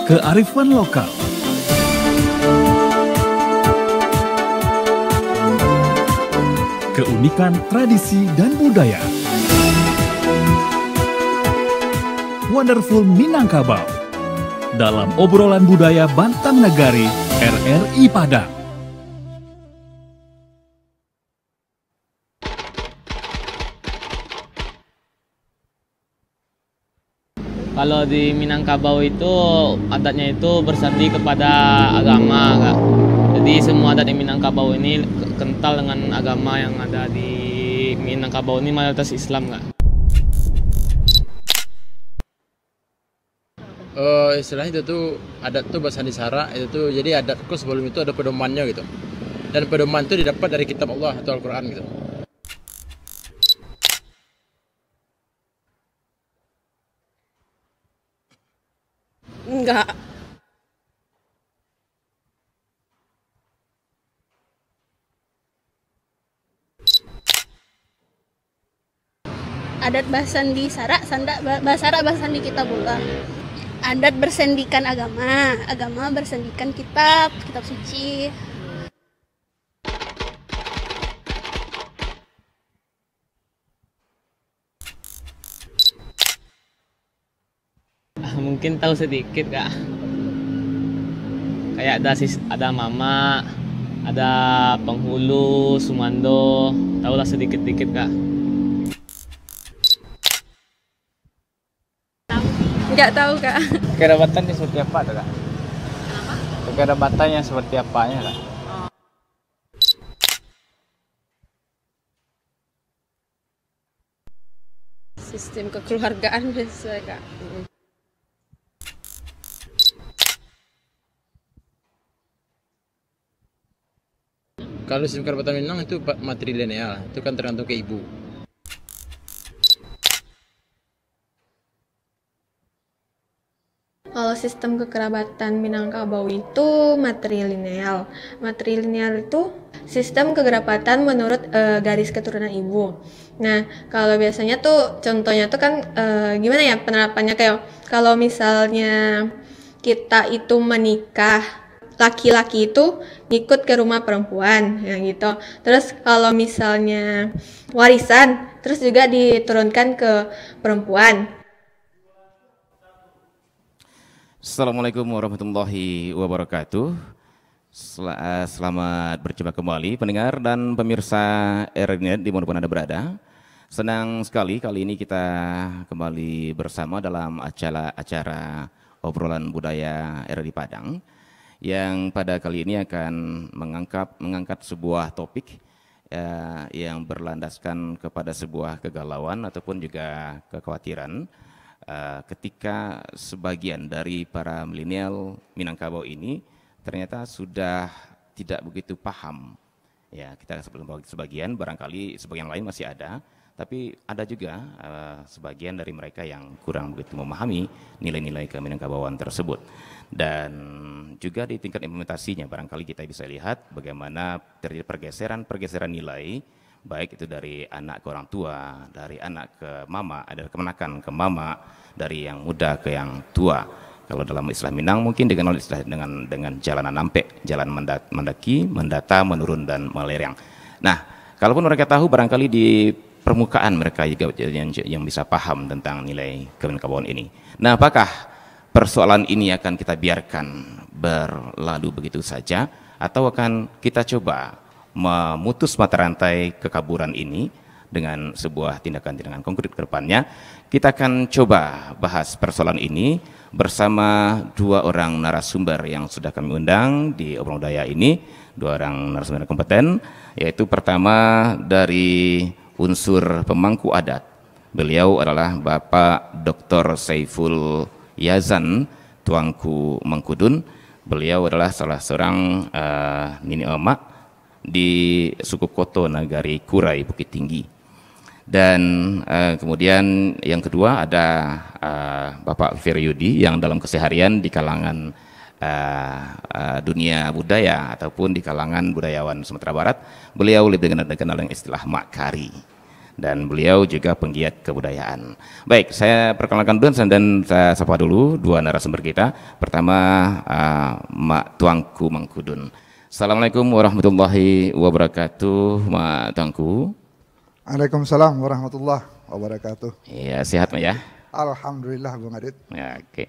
kearifan lokal, keunikan tradisi dan budaya. Wonderful Minangkabau dalam obrolan budaya Bantang Nagari RRI Padang. Kalau di Minangkabau itu adatnya itu bersandi kepada agama, Kak. Jadi semua adat di Minangkabau ini kental dengan agama yang ada di Minangkabau ini mayoritas Islam, Kak. Istilahnya itu tuh adat tuh bersandi sara itu tuh, jadi adatku sebelum itu ada pedomannya gitu. Dan pedoman itu didapat dari kitab Allah atau Al-Quran gitu. Enggak. Adat bersandi sara, basara bersandi kitabullah. Adat bersendikan agama, agama bersendikan kitab suci. Mungkin tahu sedikit, Kak. Kayak ada mama, ada penghulu, sumando, tahulah sedikit-sedikit, Kak. Enggak tahu, Kak. Kekerabatannya seperti apa, Kak? Kenapa? Kekerabatannya seperti apanya, Kak? Sistem kekeluargaan biasa, Kak. Kalau sistem kerabatan Minang itu matrilineal, itu kan tergantung ke ibu. Kalau sistem kekerabatan Minangkabau itu matrilineal. Matrilineal itu sistem kekerabatan menurut garis keturunan ibu. Nah, kalau biasanya tuh contohnya tuh kan gimana ya penerapannya, kayak kalau misalnya kita itu menikah, laki-laki itu ngikut ke rumah perempuan, ya gitu. Terus kalau misalnya warisan, terus juga diturunkan ke perempuan. Assalamualaikum warahmatullahi wabarakatuh. Selamat berjumpa kembali pendengar dan pemirsa RRI dimanapun Anda berada. Senang sekali kali ini kita kembali bersama dalam acara obrolan budaya RRI Padang, yang pada kali ini akan mengangkat sebuah topik yang berlandaskan kepada sebuah kegalauan ataupun juga kekhawatiran ketika sebagian dari para milenial Minangkabau ini ternyata sudah tidak begitu paham. Ya, kita sebelum sebagian, barangkali sebagian lain masih ada, tapi ada juga sebagian dari mereka yang kurang begitu memahami nilai-nilai keminangkabauan tersebut. Dan juga di tingkat implementasinya barangkali kita bisa lihat bagaimana terjadi pergeseran nilai, baik itu dari anak ke orang tua, dari anak ke mama, ada kemenakan ke mama, dari yang muda ke yang tua. Kalau dalam istilah Minang mungkin dengan istilah dengan jalanan nampek, jalan mendaki, mendata, menurun dan melereng. Nah, kalaupun mereka tahu barangkali di permukaan mereka juga yang bisa paham tentang nilai keminangkabauan ini. Nah, apakah persoalan ini akan kita biarkan berlalu begitu saja atau akan kita coba memutus mata rantai kekaburan ini dengan sebuah tindakan-tindakan konkret ke depannya? Kita akan coba bahas persoalan ini bersama dua orang narasumber yang sudah kami undang di obrolan budaya ini, dua orang narasumber kompeten, yaitu pertama dari unsur pemangku adat. Beliau adalah Bapak Dr. Saiful Yazan Tuanku Mengkudun. Beliau adalah salah seorang nini emak di suku Koto Nagari Kurai Bukit Tinggi. Dan kemudian yang kedua ada Bapak Feryudi yang dalam keseharian di kalangan dunia budaya ataupun di kalangan budayawan Sumatera Barat, beliau lebih dikenal dengan istilah Mak Kari. dan beliau juga penggiat kebudayaan. Baik, saya perkenalkan dulu dan saya sapa dulu dua narasumber kita. Pertama, Mak Tuanku Mangkudun. Assalamualaikum warahmatullahi wabarakatuh, Mak Tuanku. Waalaikumsalam warahmatullahi wabarakatuh. Iya, sehat Mak ya? Alhamdulillah Bung Adit. Ya, oke.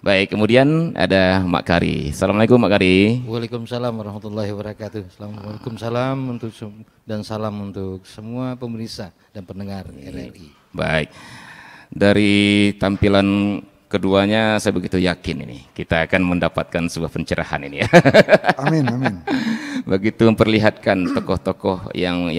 Baik, kemudian ada Mak Kari. Assalamualaikum Mak Kari. Waalaikumsalam warahmatullahi wabarakatuh. Waalaikumsalam dan salam untuk semua pemirsa dan pendengar RRI. Baik, dari tampilan keduanya saya begitu yakin ini kita akan mendapatkan sebuah pencerahan ini ya. Amin, amin. Begitu memperlihatkan tokoh-tokoh yang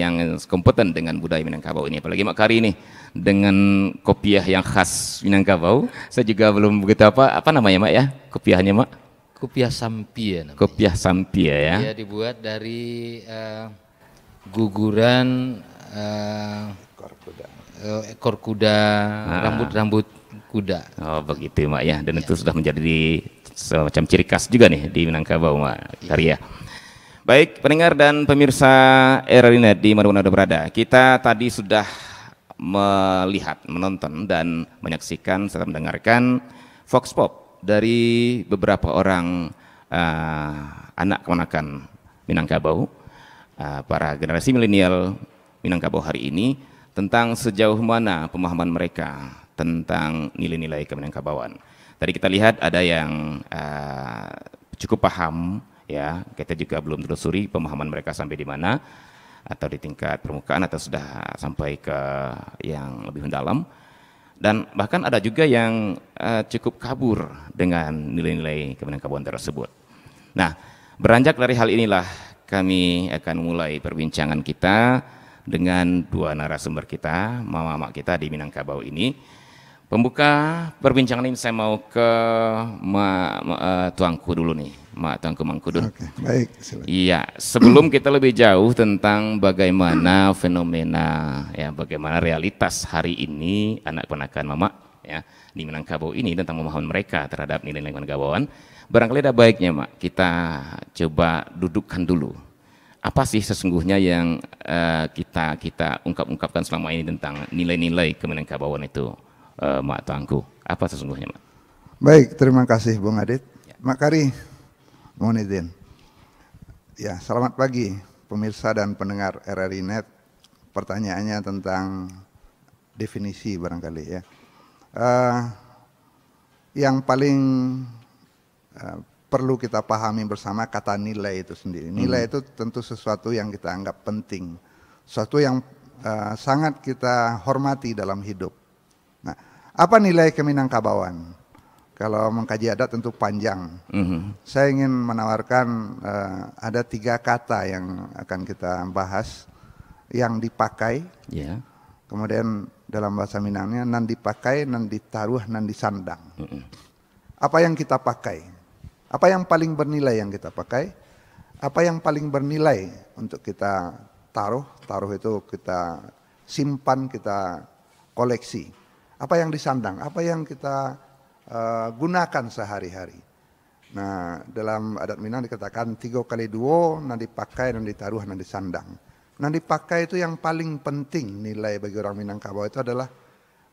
kompeten dengan budaya Minangkabau ini, apalagi Mak Kari ini dengan kopiah yang khas Minangkabau. Saya juga belum begitu apa namanya Mak ya, kopiahnya Mak? Kopiah sampie namanya. Kopiah sampie ya. Dia dibuat dari guguran ekor kuda, rambut-rambut kuda. Oh begitu Mak ya, dan itu sudah menjadi semacam ciri khas juga nih di Minangkabau Mak Kari ya. Baik pendengar dan pemirsa RRI Net di mana-mana Anda berada, kita tadi sudah melihat, menonton dan menyaksikan serta mendengarkan Vox Pop dari beberapa orang anak keponakan Minangkabau, para generasi milenial Minangkabau hari ini, tentang sejauh mana pemahaman mereka tentang nilai-nilai keminangkabauan. Tadi kita lihat ada yang cukup paham ya, kita juga belum telusuri pemahaman mereka sampai di mana, atau di tingkat permukaan atau sudah sampai ke yang lebih mendalam, dan bahkan ada juga yang cukup kabur dengan nilai-nilai keminangkabauan tersebut. Nah, beranjak dari hal inilah kami akan mulai perbincangan kita dengan dua narasumber kita, mama-mama kita di Minangkabau ini. Pembuka perbincangan ini saya mau ke Tuanku dulu nih, Mak Tuanku Mangkudun. Oke, baik. Silakan. Iya, sebelum kita lebih jauh tentang bagaimana fenomena, ya, bagaimana realitas hari ini anak ponakan mama ya di Minangkabau ini tentang pemahaman mereka terhadap nilai-nilai keminangkabauan, barangkali ada baiknya Mak kita coba dudukkan dulu. Apa sih sesungguhnya yang kita ungkapkan selama ini tentang nilai-nilai keminangkabauan itu? Mak Tuanku, apa sesungguhnya Mak? Baik, terima kasih Bung Adit. Ya. Mak Kari, mohon izin. Ya, selamat pagi pemirsa dan pendengar RRI Net. Pertanyaannya tentang definisi barangkali ya. Yang paling perlu kita pahami bersama kata nilai itu sendiri. Nilai itu tentu sesuatu yang kita anggap penting, sesuatu yang sangat kita hormati dalam hidup. Nah, apa nilai keminangkabauan? Kalau mengkaji adat tentu panjang. Saya ingin menawarkan ada 3 kata yang akan kita bahas yang dipakai. Yeah. Kemudian dalam bahasa Minangnya nan dipakai, nan ditaruh, nan disandang. Apa yang kita pakai? Apa yang paling bernilai yang kita pakai? Apa yang paling bernilai untuk kita taruh? Taruh itu kita simpan, kita koleksi. Apa yang disandang? Apa yang kita gunakan sehari-hari? Nah, dalam adat Minang dikatakan 3 kali 2, nan dipakai, nan ditaruh, nan disandang. Nan dipakai itu yang paling penting nilai bagi orang Minangkabau itu adalah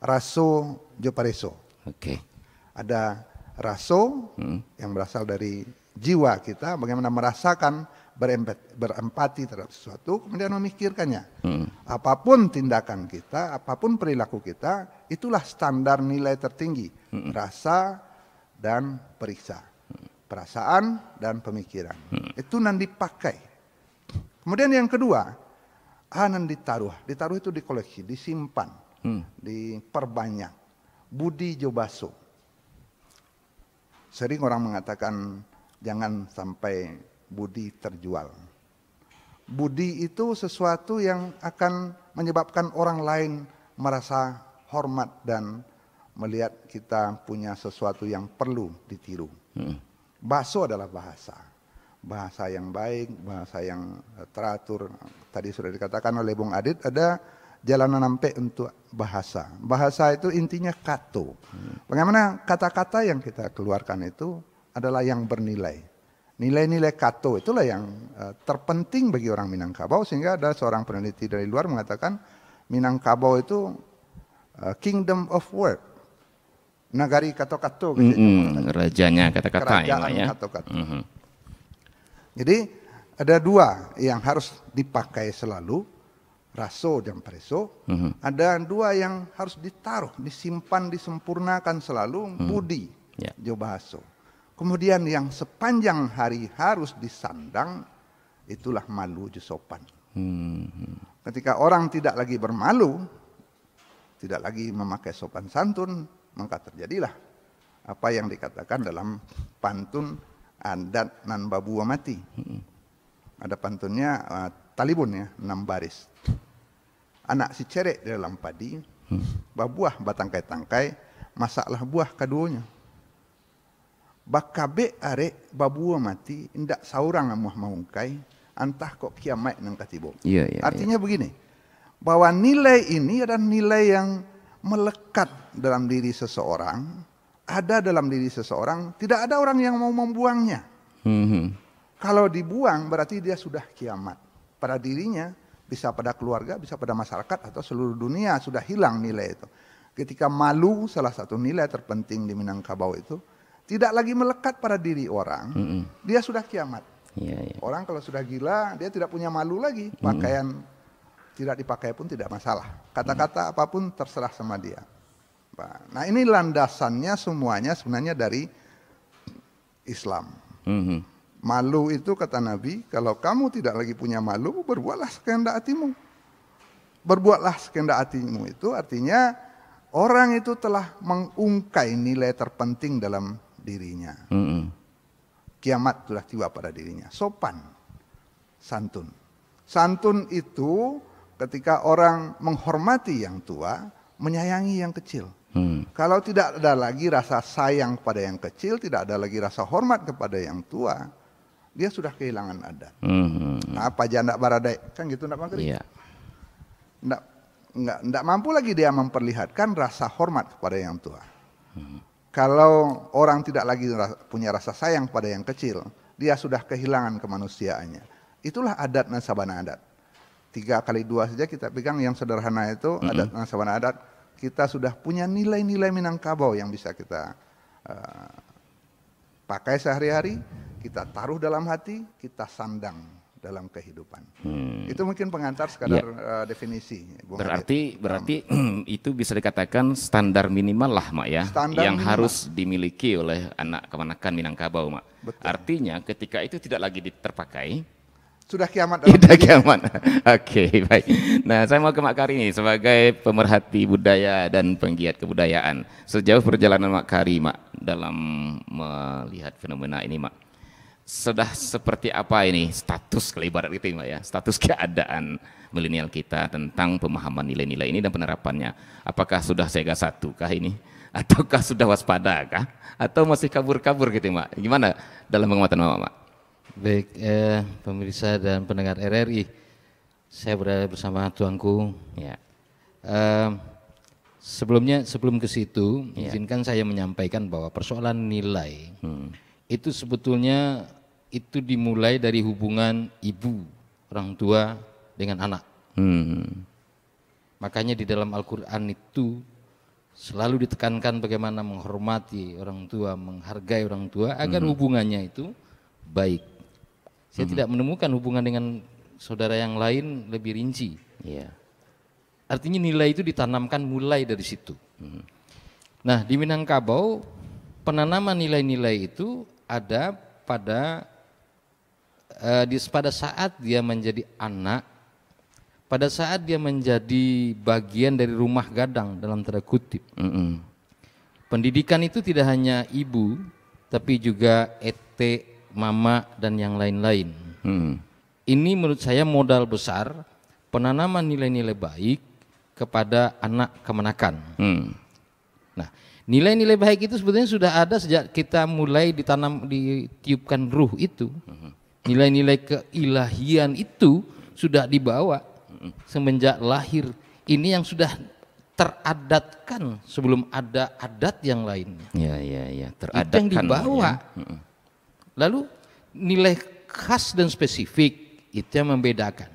raso jopareso. Oke. Ada raso yang berasal dari jiwa kita, bagaimana merasakan, berempati terhadap sesuatu, kemudian memikirkannya. Apapun tindakan kita, apapun perilaku kita, itulah standar nilai tertinggi. Rasa dan periksa. Perasaan dan pemikiran. Itu nan dipakai. Kemudian yang kedua, nan ditaruh. Ditaruh itu dikoleksi, disimpan, diperbanyak. Budi jobaso. Sering orang mengatakan jangan sampai budi terjual. Budi itu sesuatu yang akan menyebabkan orang lain merasa hormat dan melihat kita punya sesuatu yang perlu ditiru. Baso adalah bahasa. Bahasa yang baik, bahasa yang teratur. Tadi sudah dikatakan oleh Bung Adit, ada jalanan sampai untuk bahasa. Bahasa itu intinya kato. Bagaimana kata-kata yang kita keluarkan itu adalah yang bernilai. Nilai-nilai kato itulah yang terpenting bagi orang Minangkabau, sehingga ada seorang peneliti dari luar mengatakan Minangkabau itu kingdom of word. Nagari kato-kato. Rajanya kata-kata ya, Mak, Kerajaan ya. kato-kato. Jadi ada dua yang harus dipakai selalu, raso dan preso. Ada dua yang harus ditaruh, disimpan, disempurnakan selalu, budi, Ya. jo bahaso. Kemudian yang sepanjang hari harus disandang, itulah malu jo sopan. Ketika orang tidak lagi bermalu, tidak lagi memakai sopan santun, maka terjadilah apa yang dikatakan dalam pantun adat nan babua mati. Ada pantunnya talibun ya, 6 baris. Anak si cerek di dalam padi, babuah batangkai-tangkai, masaklah buah kaduanya. Bakabe arek babua mati, indak saurang amuah maungkai, antah kok kiamat nang katibo. Artinya begini, bahwa nilai ini adalah nilai yang melekat dalam diri seseorang, ada dalam diri seseorang, tidak ada orang yang mau membuangnya. Kalau dibuang berarti dia sudah kiamat. Pada dirinya, bisa pada keluarga, bisa pada masyarakat atau seluruh dunia sudah hilang nilai itu. Ketika malu, salah satu nilai terpenting di Minangkabau itu, tidak lagi melekat pada diri orang, dia sudah kiamat. Orang kalau sudah gila, dia tidak punya malu lagi. Pakaian tidak dipakai pun tidak masalah. Kata-kata apapun terserah sama dia. Nah ini landasannya semuanya sebenarnya dari Islam. Malu itu kata Nabi, kalau kamu tidak lagi punya malu, berbuatlah sekehendak hatimu. Berbuatlah sekehendak hatimu itu artinya orang itu telah mengungkai nilai terpenting dalam dirinya. Kiamat telah tiba pada dirinya. Sopan, santun. Santun itu ketika orang menghormati yang tua, menyayangi yang kecil. Kalau tidak ada lagi rasa sayang kepada yang kecil, tidak ada lagi rasa hormat kepada yang tua, dia sudah kehilangan adat. Nah, apa janda baradai kan gitu, enggak mampu. Enggak mampu lagi dia memperlihatkan rasa hormat kepada yang tua. Kalau orang tidak lagi punya rasa sayang pada yang kecil, dia sudah kehilangan kemanusiaannya. Itulah adat dan sabana adat. 3x2 saja kita pegang yang sederhana itu, adat dan sabana adat. Kita sudah punya nilai-nilai Minangkabau yang bisa kita pakai sehari-hari, kita taruh dalam hati, kita sandang dalam kehidupan. Itu mungkin pengantar sekadar definisi. Berarti itu bisa dikatakan standar minimal lah, Mak, ya, standar yang minimal harus dimiliki oleh anak kemanakan Minangkabau, Mak. Betul. Artinya ketika itu tidak lagi terpakai, sudah kiamat. Sudah kiamat. Oke, baik. Nah, saya mau ke Mak Kari nih sebagai pemerhati budaya dan penggiat kebudayaan. Sejauh perjalanan Mak Kari, Mak, dalam melihat fenomena ini, Mak, sudah seperti apa ini status ibarat itu, Mak, ya, status keadaan milenial kita tentang pemahaman nilai-nilai ini dan penerapannya? Apakah sudah siaga satu kah ini? Ataukah sudah waspada kah? Atau masih kabur-kabur gitu, Mak? Gimana dalam pengamatan Mak? Baik, pemirsa dan pendengar RRI, saya berada bersama tuanku. Ya. Sebelum ke situ, izinkan saya menyampaikan bahwa persoalan nilai itu sebetulnya itu dimulai dari hubungan ibu, orang tua dengan anak. Makanya di dalam Al-Quran itu selalu ditekankan bagaimana menghormati orang tua, menghargai orang tua agar hubungannya itu baik. Saya tidak menemukan hubungan dengan saudara yang lain lebih rinci. Artinya nilai itu ditanamkan mulai dari situ. Nah, di Minangkabau penanaman nilai-nilai itu ada pada saat dia menjadi anak, pada saat dia menjadi bagian dari rumah gadang dalam tanda kutip. Pendidikan itu tidak hanya ibu, tapi juga ete, mama dan yang lain-lain. Ini menurut saya modal besar penanaman nilai-nilai baik kepada anak kemanakan. Nah, nilai-nilai baik itu sebetulnya sudah ada sejak kita mulai ditiupkan ruh itu. Nilai-nilai keilahian itu sudah dibawa semenjak lahir. Ini yang sudah teradatkan sebelum ada adat yang lainnya. Teradatkan. Itu yang dibawa. Lalu nilai khas dan spesifik itu yang membedakan.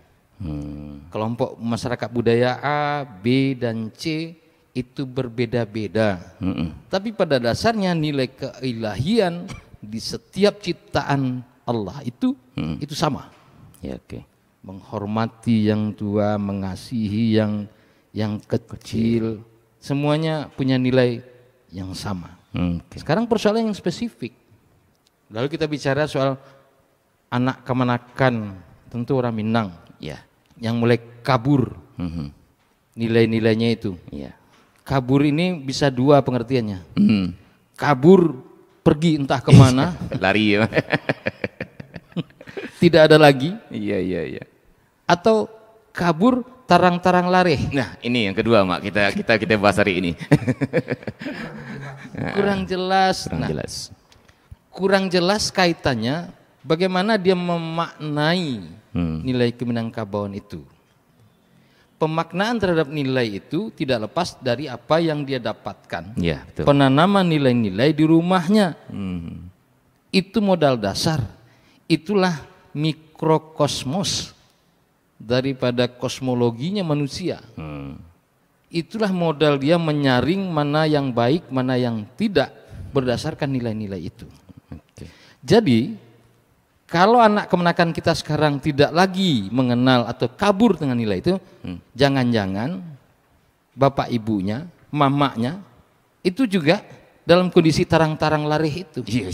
Kelompok masyarakat budaya A, B, dan C itu berbeda-beda. Tapi pada dasarnya nilai keilahian di setiap ciptaan Allah itu sama. Ya, oke. Menghormati yang tua, mengasihi yang kecil, semuanya punya nilai yang sama. Sekarang persoalan yang spesifik. Lalu kita bicara soal anak kemanakan, tentu orang Minang, Ya. yang mulai kabur nilai-nilainya itu. Ya. Kabur ini bisa dua pengertiannya. Kabur pergi entah kemana, Lari ya. tidak ada lagi, Iya. atau kabur tarang-tarang lari. Nah, ini yang kedua, Mak. Kita bahas hari ini. Kurang jelas. Kurang Nah, jelas. kurang jelas kaitannya bagaimana dia memaknai nilai Keminangkabauan itu. Pemaknaan terhadap nilai itu tidak lepas dari apa yang dia dapatkan. Ya, betul. Penanaman nilai-nilai di rumahnya. Itu modal dasar. Itulah mikrokosmos daripada kosmologinya manusia. Itulah modal dia menyaring mana yang baik, mana yang tidak berdasarkan nilai-nilai itu. Jadi kalau anak kemenakan kita sekarang tidak lagi mengenal atau kabur dengan nilai itu, jangan-jangan bapak ibunya, mamanya itu juga dalam kondisi tarang-tarang larih itu. Iya.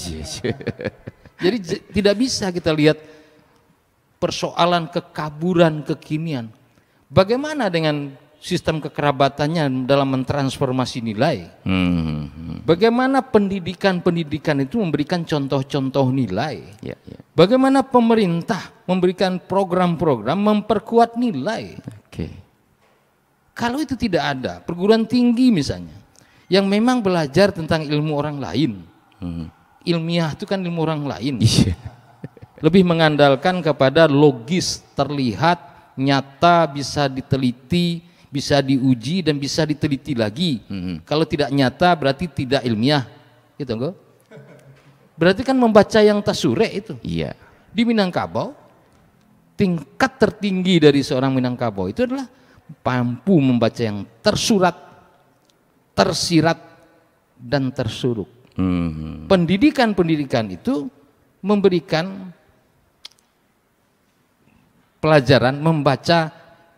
Jadi tidak bisa kita lihat persoalan kekaburan kekinian. Bagaimana dengan sistem kekerabatannya dalam mentransformasi nilai? Bagaimana pendidikan itu memberikan contoh-contoh nilai? Ya. Bagaimana pemerintah memberikan program-program memperkuat nilai? Oke. Kalau itu tidak ada, perguruan tinggi misalnya, yang memang belajar tentang ilmu orang lain, ilmiah itu kan ilmu orang lain, lebih mengandalkan kepada logis, terlihat, nyata, bisa diteliti, bisa diuji dan bisa diteliti lagi. Kalau tidak nyata berarti tidak ilmiah, gitu enggak? Berarti kan membaca yang tasure itu. Iya. Di Minangkabau, tingkat tertinggi dari seorang Minangkabau itu adalah mampu membaca yang tersurat, tersirat, dan tersuruk. Pendidikan itu memberikan pelajaran membaca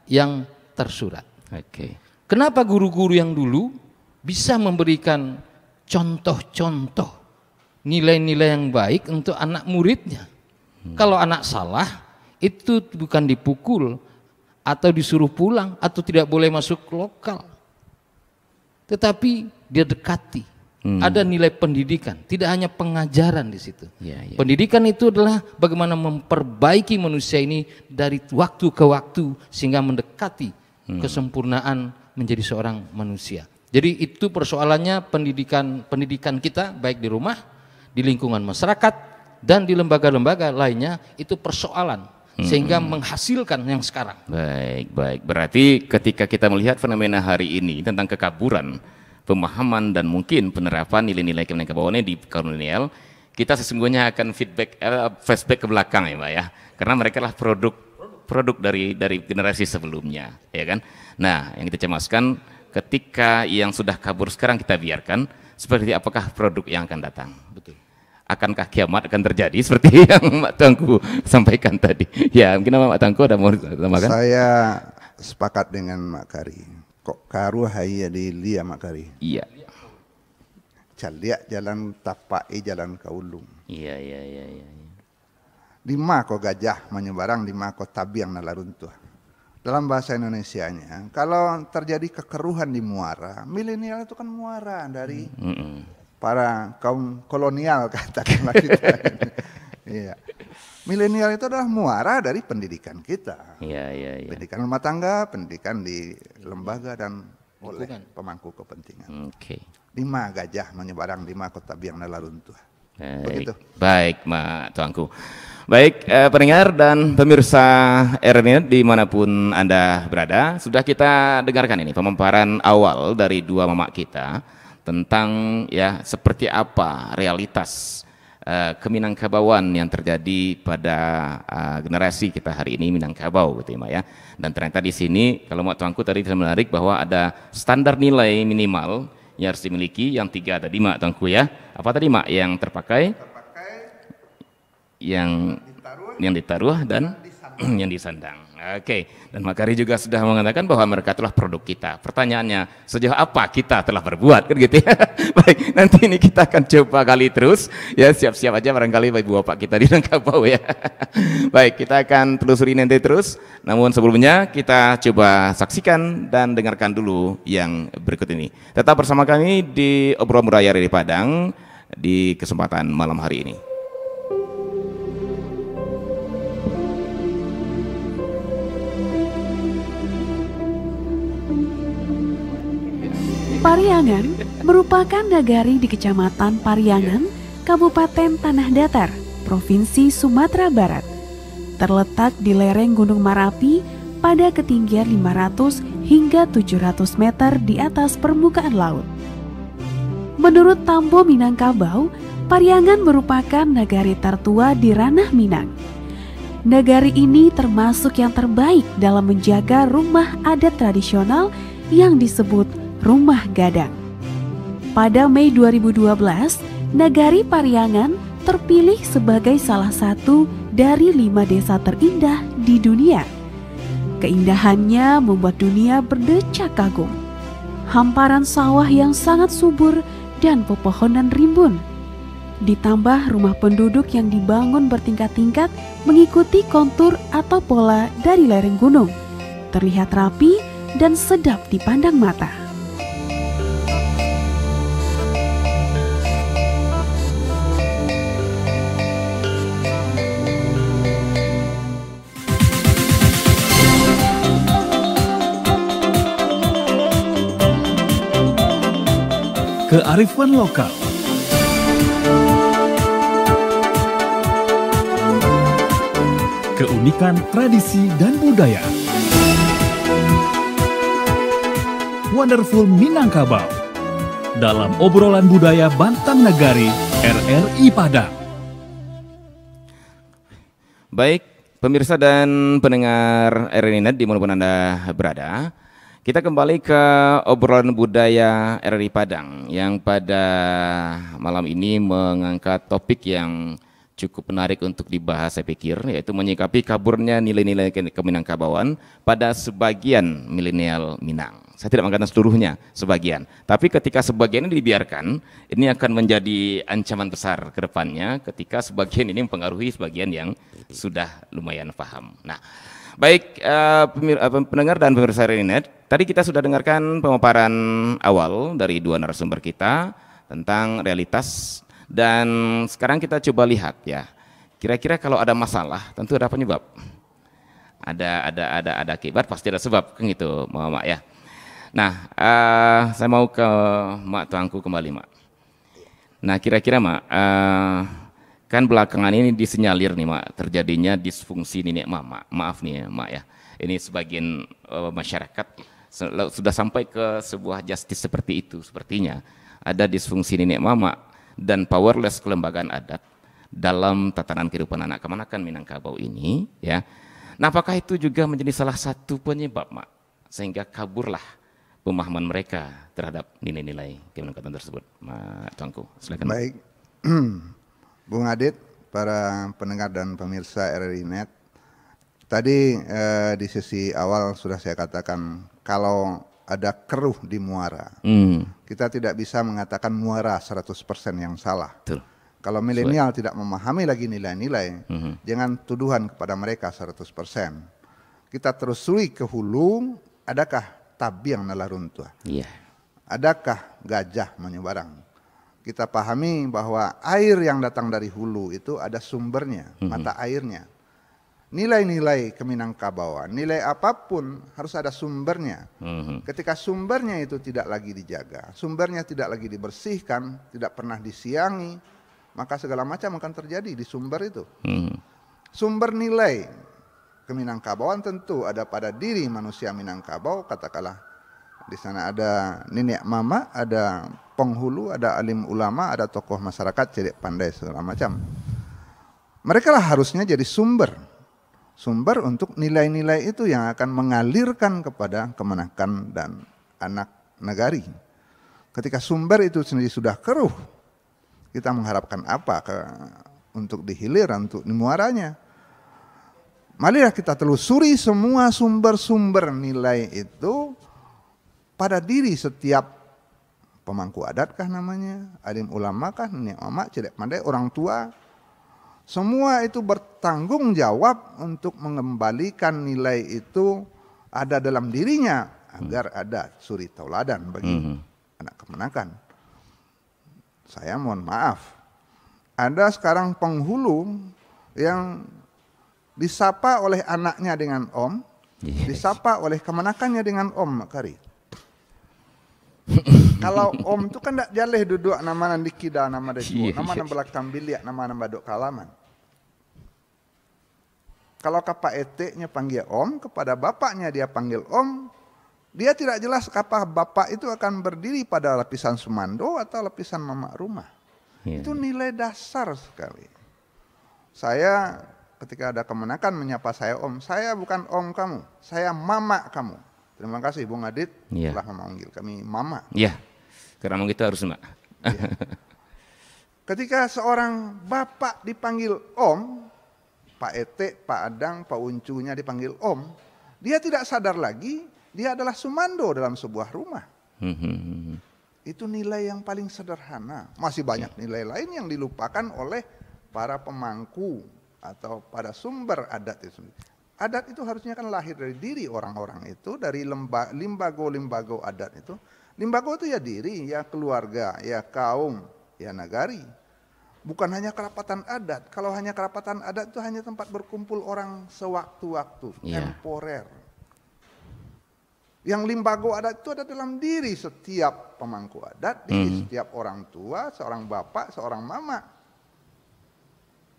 yang tersurat. Oke. Kenapa guru-guru yang dulu bisa memberikan contoh-contoh nilai-nilai yang baik untuk anak muridnya? Kalau anak salah itu bukan dipukul atau disuruh pulang atau tidak boleh masuk lokal, tetapi dia dekati. Ada nilai pendidikan, tidak hanya pengajaran di situ. Pendidikan itu adalah bagaimana memperbaiki manusia ini dari waktu ke waktu sehingga mendekati kesempurnaan menjadi seorang manusia. Jadi itu persoalannya pendidikan kita baik di rumah, di lingkungan masyarakat dan di lembaga-lembaga lainnya, itu persoalan sehingga menghasilkan yang sekarang. Baik. Berarti ketika kita melihat fenomena hari ini tentang kekaburan pemahaman dan mungkin penerapan nilai-nilai Keminangkabauan di kolonial, kita sesungguhnya akan flashback ke belakang ya, Mbak ya, karena mereka lah produk dari generasi sebelumnya, ya kan. Nah, yang kita cemaskan ketika yang sudah kabur sekarang kita biarkan, seperti apakah produk yang akan datang? Betul. Akankah kiamat akan terjadi seperti yang Mbak Tangku sampaikan tadi? Ya, mungkin Mbak Tangku ada mau tambahkan? Saya sepakat dengan Mak Kari. Kok karu hai di lia Mak Kari. Iya. Caliak jalan tapai jalan kaulung. Iya. Di mako gajah menyebarang, di mako tabiang nalaruntuh. Dalam bahasa Indonesianya, kalau terjadi kekeruhan di muara, milenial itu kan muara dari para kaum kolonial katakanlah kita. Iya. Milenial itu adalah muara dari pendidikan kita. Iya. Pendidikan rumah tangga, pendidikan di lembaga dan oleh pemangku kepentingan. Oke. 5 gajah menyebarang 5 kota biang nalaruntuh. Begitu. Baik, Mak Tuanku. Baik, pendengar dan pemirsa RNet dimanapun Anda berada, sudah kita dengarkan ini pemaparan awal dari dua mamak kita tentang ya seperti apa realitas keminangkabauan yang terjadi pada generasi kita hari ini Minangkabau gitu ya Mak ya. Dan ternyata di sini kalau Mak Tuanku tadi menarik bahwa ada standar nilai minimal yang harus dimiliki, yang 3 tadi Mak Tuanku ya. Apa tadi Mak yang terpakai? Yang ditaruh dan yang disandang. Oke, dan Makari juga sudah mengatakan bahwa mereka telah produk kita. Pertanyaannya, sejauh apa kita telah berbuat, kan gitu ya. Baik, nanti ini kita akan coba kali terus, ya siap-siap aja barangkali ibu bapak kita di Minangkabau ya. Baik, kita akan telusuri nanti terus. Namun sebelumnya kita coba saksikan dan dengarkan dulu yang berikut ini. Tetap bersama kami di Obrolan Budaya dari Padang di kesempatan malam hari ini. Pariangan merupakan nagari di Kecamatan Pariangan, Kabupaten Tanah Datar, Provinsi Sumatera Barat. Terletak di lereng Gunung Marapi pada ketinggian 500 hingga 700 meter di atas permukaan laut. Menurut Tambo Minangkabau, Pariangan merupakan nagari tertua di ranah Minang. Nagari ini termasuk yang terbaik dalam menjaga rumah adat tradisional yang disebut Rumah Gadang. Pada Mei 2012, Nagari Pariangan terpilih sebagai salah satu dari 5 desa terindah di dunia. Keindahannya membuat dunia berdecak kagum. Hamparan sawah yang sangat subur dan pepohonan rimbun. Ditambah rumah penduduk yang dibangun bertingkat-tingkat mengikuti kontur atau pola dari lereng gunung. Terlihat rapi dan sedap dipandang mata. Kearifan lokal. Keunikan tradisi dan budaya. Wonderful Minangkabau dalam obrolan budaya Bantang Nagari RRI Padang. Baik, pemirsa dan pendengar RRI Net dimanapun Anda berada, kita kembali ke obrolan budaya RRI Padang yang pada malam ini mengangkat topik yang cukup menarik untuk dibahas saya pikir, yaitu menyikapi kaburnya nilai-nilai keminangkabauan pada sebagian milenial Minang. Saya tidak mengatakan seluruhnya, sebagian. Tapi ketika sebagian ini dibiarkan, ini akan menjadi ancaman besar ke depannya ketika sebagian ini mempengaruhi sebagian yang sudah lumayan paham. Nah, baik pendengar dan pemirsa RRI Net, tadi kita sudah dengarkan pemaparan awal dari 2 narasumber kita tentang realitas, dan sekarang kita coba lihat ya. Kira-kira kalau ada masalah, tentu ada penyebab. Ada akibat, pasti ada sebab, kan gitu, Mak ya. Nah, saya mau ke Mak Tuanku kembali, Mak. Nah, kira-kira Mak, kan belakangan ini disenyalir nih Mak, terjadinya disfungsi nenek mama. Maaf nih ya Mak ya, ini sebagian masyarakat sudah sampai ke sebuah justice seperti itu. Sepertinya ada disfungsi nenek mama dan powerless kelembagaan adat dalam tatanan kehidupan anak kemanakan Minangkabau ini ya. Nah, apakah itu juga menjadi salah satu penyebab Mak, sehingga kaburlah pemahaman mereka terhadap nilai-nilai keminangkabauan tersebut? Mak Tuanku, silakan. Baik. Bung Adit, para pendengar dan pemirsa RRI Net, tadi di sesi awal sudah saya katakan kalau ada keruh di muara, kita tidak bisa mengatakan muara 100% yang salah. Betul. Kalau milenial tidak memahami lagi nilai-nilai, jangan tuduhan kepada mereka 100%. Kita terusuri ke hulu, adakah tabiang nala runtuh? Yeah. Adakah gajah menyeberang? Kita pahami bahwa air yang datang dari hulu itu ada sumbernya, mata airnya. Nilai-nilai keminangkabauan, nilai apapun harus ada sumbernya. Ketika sumbernya itu tidak lagi dijaga, sumbernya tidak lagi dibersihkan, tidak pernah disiangi, maka segala macam akan terjadi di sumber itu. Sumber nilai keminangkabauan tentu ada pada diri manusia Minangkabau, katakanlah di sana ada nenek mama, ada penghulu, ada alim ulama, ada tokoh masyarakat, cerdik pandai segala macam. Mereka lah harusnya jadi sumber untuk nilai-nilai itu yang akan mengalirkan kepada kemenakan dan anak nagari. Ketika sumber itu sendiri sudah keruh, kita mengharapkan apa untuk dihilir, untuk muaranya? Marilah kita telusuri semua sumber-sumber nilai itu pada diri setiap pemangku adat kah namanya, alim ulama kah, nenek mama, cerdik pandai, orang tua. Semua itu bertanggung jawab untuk mengembalikan nilai itu ada dalam dirinya agar ada suri tauladan bagi anak kemenakan. Saya mohon maaf, ada sekarang penghulu yang disapa oleh anaknya dengan om, disapa oleh kemenakannya dengan om, Kari. Kalau om itu kan tidak jaleh duduk nama di kida, nama desu, nama belakang biliak, nama badok kalaman. Kalau kapa eteknya panggil om, kepada bapaknya dia panggil om, dia tidak jelas apakah bapak itu akan berdiri pada lapisan sumando atau lapisan mama rumah. Itu nilai dasar sekali. Saya ketika ada kemenakan menyapa saya om, saya bukan om kamu, saya mama kamu. Terima kasih Bung Adit telah memanggil kami mama. Iya, karena memang kita harus Mbak. Ketika seorang bapak dipanggil om, Pak Ete, Pak Adang, Pak Uncunya dipanggil om, dia tidak sadar lagi dia adalah sumando dalam sebuah rumah. Itu nilai yang paling sederhana. Masih banyak nilai lain yang dilupakan oleh para pemangku atau pada sumber adat itu. Adat itu harusnya kan lahir dari diri orang-orang itu, dari limbago-limbago adat itu. Limbago itu ya diri, ya keluarga, ya kaum, ya nagari. Bukan hanya kerapatan adat. Kalau hanya kerapatan adat itu hanya tempat berkumpul orang sewaktu-waktu, temporer. Yang limbago adat itu ada dalam diri setiap pemangku adat, diri setiap orang tua, seorang bapak, seorang mama.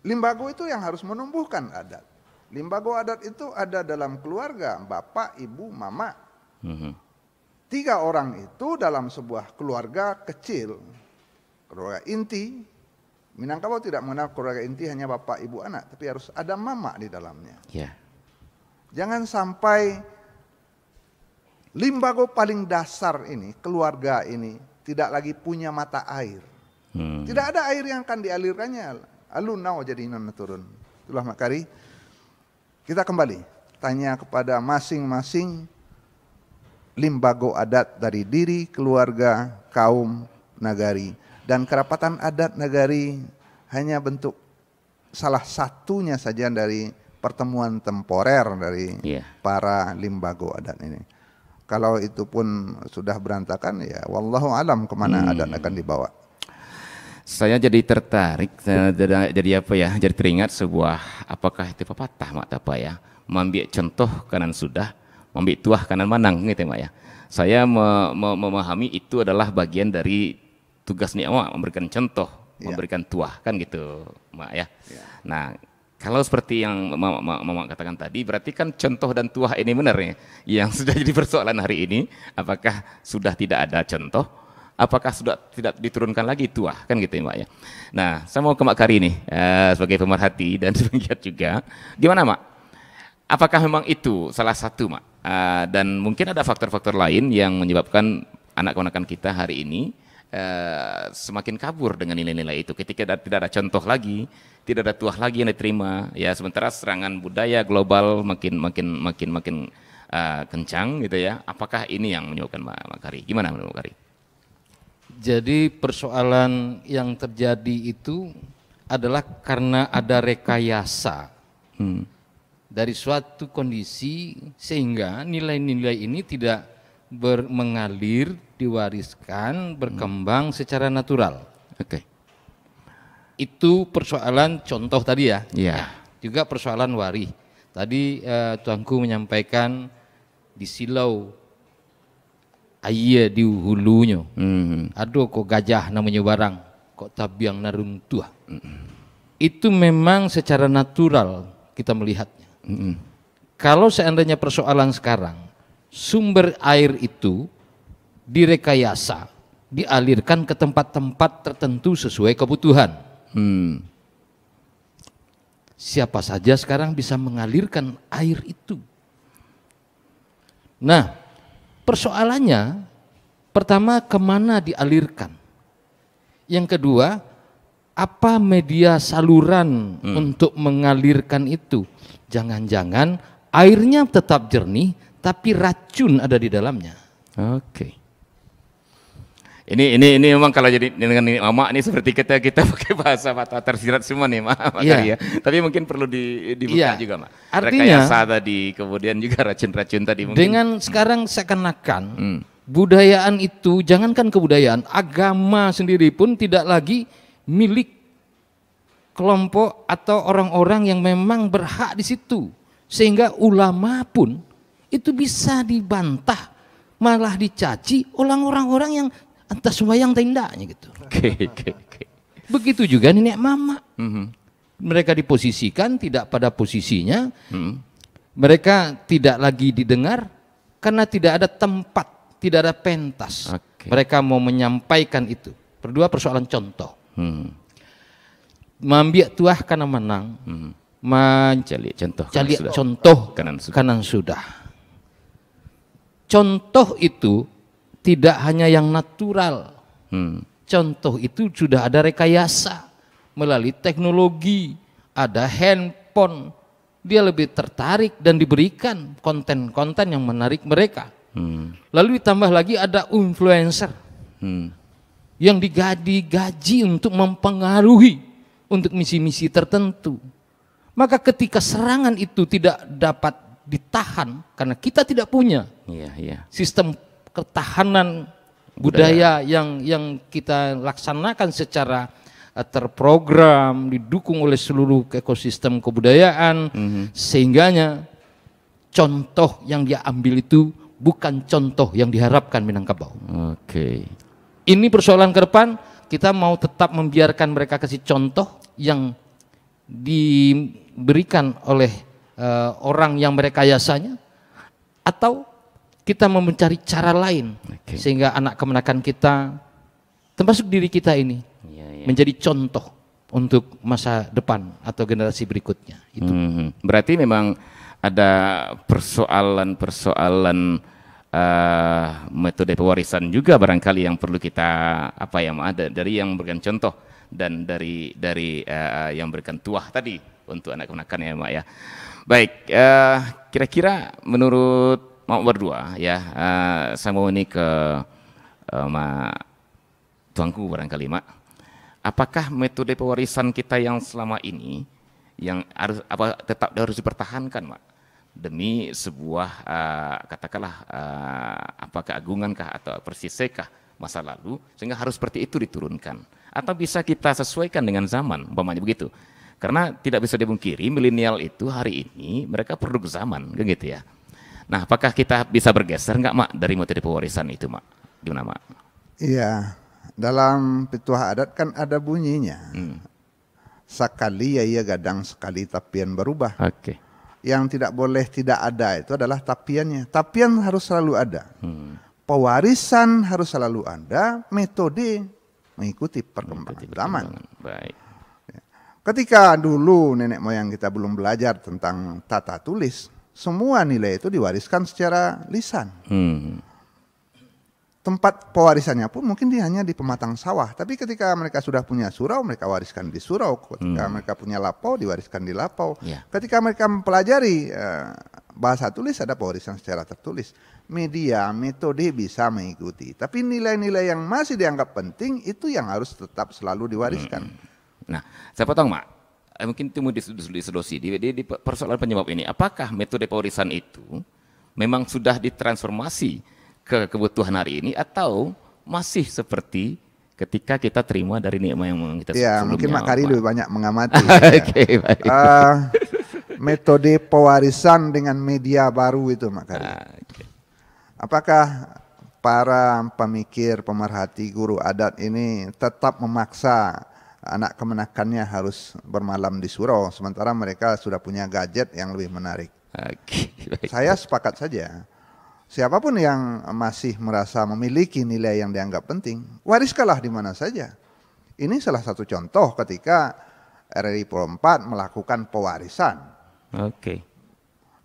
Limbago itu yang harus menumbuhkan adat. Limbago adat itu ada dalam keluarga, bapak, ibu, mama. 3 orang itu dalam sebuah keluarga kecil, keluarga inti. Minangkabau tidak mengenal keluarga inti hanya bapak, ibu, anak, tapi harus ada mama di dalamnya. Jangan sampai limbago paling dasar ini, keluarga ini, tidak lagi punya mata air. Tidak ada air yang akan dialirkannya. Alun nao jadi inon turun. Itulah Makari. Kita kembali tanya kepada masing-masing limbago adat dari diri, keluarga, kaum, nagari. Dan kerapatan adat nagari hanya bentuk salah satunya saja dari pertemuan temporer dari para limbago adat ini. Kalau itu pun sudah berantakan, ya wallahu alam kemana adat akan dibawa. Saya jadi tertarik, jadi apa ya? Jadi teringat sebuah apakah itu pepatah mak apa ya? Membiak contoh kanan sudah, membiak tuah kanan manang gitu mak ya. Saya memahami itu adalah bagian dari tugas mak memberikan contoh, memberikan tuah kan gitu mak ya. Nah kalau seperti yang mama katakan tadi, berarti kan contoh dan tuah ini benar ya, yang sudah jadi persoalan hari ini. Apakah sudah tidak ada contoh? Apakah sudah tidak diturunkan lagi tuah kan gitu ya Mbak ya. Nah saya mau ke Mak Kari nih sebagai pemerhati dan penggiat juga. Gimana Mak? Apakah memang itu salah satu Mak? Dan mungkin ada faktor-faktor lain yang menyebabkan anak-anakan kita hari ini semakin kabur dengan nilai-nilai itu. Ketika tidak ada contoh lagi, tidak ada tuah lagi yang diterima. Ya sementara serangan budaya global makin kencang gitu ya. Apakah ini yang menyebabkan Mak Kari? Gimana menurut Mak Kari? Jadi persoalan yang terjadi itu adalah karena ada rekayasa dari suatu kondisi sehingga nilai-nilai ini tidak mengalir, diwariskan, berkembang secara natural. Itu persoalan contoh tadi ya. Juga persoalan wari. Tadi tuanku menyampaikan di silau ayah di hulunya, aduh kok gajah namanya barang, kok tabiang narung tua. Itu memang secara natural kita melihatnya. Kalau seandainya persoalan sekarang, sumber air itu direkayasa, dialirkan ke tempat-tempat tertentu sesuai kebutuhan. Siapa saja sekarang bisa mengalirkan air itu. Nah, persoalannya pertama kemana dialirkan? Yang kedua, apa media saluran untuk mengalirkan itu? Jangan-jangan airnya tetap jernih tapi racun ada di dalamnya. Oke. Ini memang kalau jadi dengan Mama ini seperti kita pakai bahasa mata tersirat semua nih Mak. Ya. Tapi mungkin perlu dibuka juga Mak. Artinya rekayasa tadi, kemudian juga racun-racun tadi mungkin. Dengan sekarang seakan-akan budayaan itu, jangankan kebudayaan, agama sendiri pun tidak lagi milik kelompok atau orang-orang yang memang berhak di situ. Sehingga ulama pun itu bisa dibantah, malah dicaci oleh orang-orang yang entah sembahyang tindaknya gitu. Oke. Begitu juga nenek mama. Mereka diposisikan tidak pada posisinya. Mereka tidak lagi didengar karena tidak ada tempat, tidak ada pentas. Mereka mau menyampaikan itu. Berdua persoalan contoh. Mambiak tuah karena menang. Mencari contoh kanan sudah. Contoh itu tidak hanya yang natural. Contoh itu sudah ada rekayasa melalui teknologi, ada handphone. Dia lebih tertarik dan diberikan konten-konten yang menarik mereka. Lalu ditambah lagi ada influencer yang digaji untuk mempengaruhi untuk misi-misi tertentu. Maka ketika serangan itu tidak dapat ditahan karena kita tidak punya sistem ketahanan budaya yang kita laksanakan secara terprogram, didukung oleh seluruh ekosistem kebudayaan, sehingganya contoh yang dia ambil itu bukan contoh yang diharapkan Minangkabau. Ini persoalan ke depan, kita mau tetap membiarkan mereka kasih contoh yang diberikan oleh orang yang merekayasanya, atau kita mau mencari cara lain sehingga anak kemenakan kita termasuk diri kita ini menjadi contoh untuk masa depan atau generasi berikutnya. Itu. Berarti memang ada persoalan metode pewarisan juga barangkali yang perlu kita ada dari yang memberikan contoh dan dari yang memberikan tuah tadi untuk anak kemenakan ya Mak ya. Baik, kira-kira menurut Mak berdua ya, saya mau ini ke Mak tuanku barangkali Mak. Apakah metode pewarisan kita yang selama ini yang tetap harus dipertahankan Mak demi sebuah katakanlah keagungankah atau persisekah masa lalu sehingga harus seperti itu diturunkan, atau bisa kita sesuaikan dengan zaman umpamanya begitu? Karena tidak bisa dipungkiri milenial itu hari ini mereka produk zaman kan gitu ya. Nah, apakah kita bisa bergeser nggak Mak dari metode pewarisan itu Mak? Gimana Mak? Iya, dalam petuah adat kan ada bunyinya. Sekali ya gadang, sekali tapian berubah. Yang tidak boleh tidak ada itu adalah tapiannya. Tapian harus selalu ada. Pewarisan harus selalu ada, metode mengikuti perkembangan zaman. Baik. Ketika dulu nenek moyang kita belum belajar tentang tata tulis, semua nilai itu diwariskan secara lisan. Tempat pewarisannya pun mungkin dia hanya di pematang sawah. Tapi ketika mereka sudah punya surau, mereka wariskan di surau. Ketika mereka punya lapau, diwariskan di lapau. Ketika mereka mempelajari bahasa tulis, ada pewarisan secara tertulis. Media, metode bisa mengikuti. Tapi nilai-nilai yang masih dianggap penting, itu yang harus tetap selalu diwariskan. Nah, saya potong Mak. Mungkin timbul disedosi di persoalan penyebab ini. Apakah metode pewarisan itu memang sudah ditransformasi ke kebutuhan hari ini atau masih seperti ketika kita terima dari nikmat yang kita sebelumnya? Ya, mungkin Mak Kari lebih banyak mengamati. Baik. Metode pewarisan dengan media baru itu Mak Kari. Apakah para pemikir, pemerhati, guru adat ini tetap memaksa anak kemenakannya harus bermalam di surau, sementara mereka sudah punya gadget yang lebih menarik? Saya sepakat saja. siapapun yang masih merasa memiliki nilai yang dianggap penting, wariskanlah di mana saja. Ini salah satu contoh ketika RRI Pro 4 melakukan pewarisan. Oke.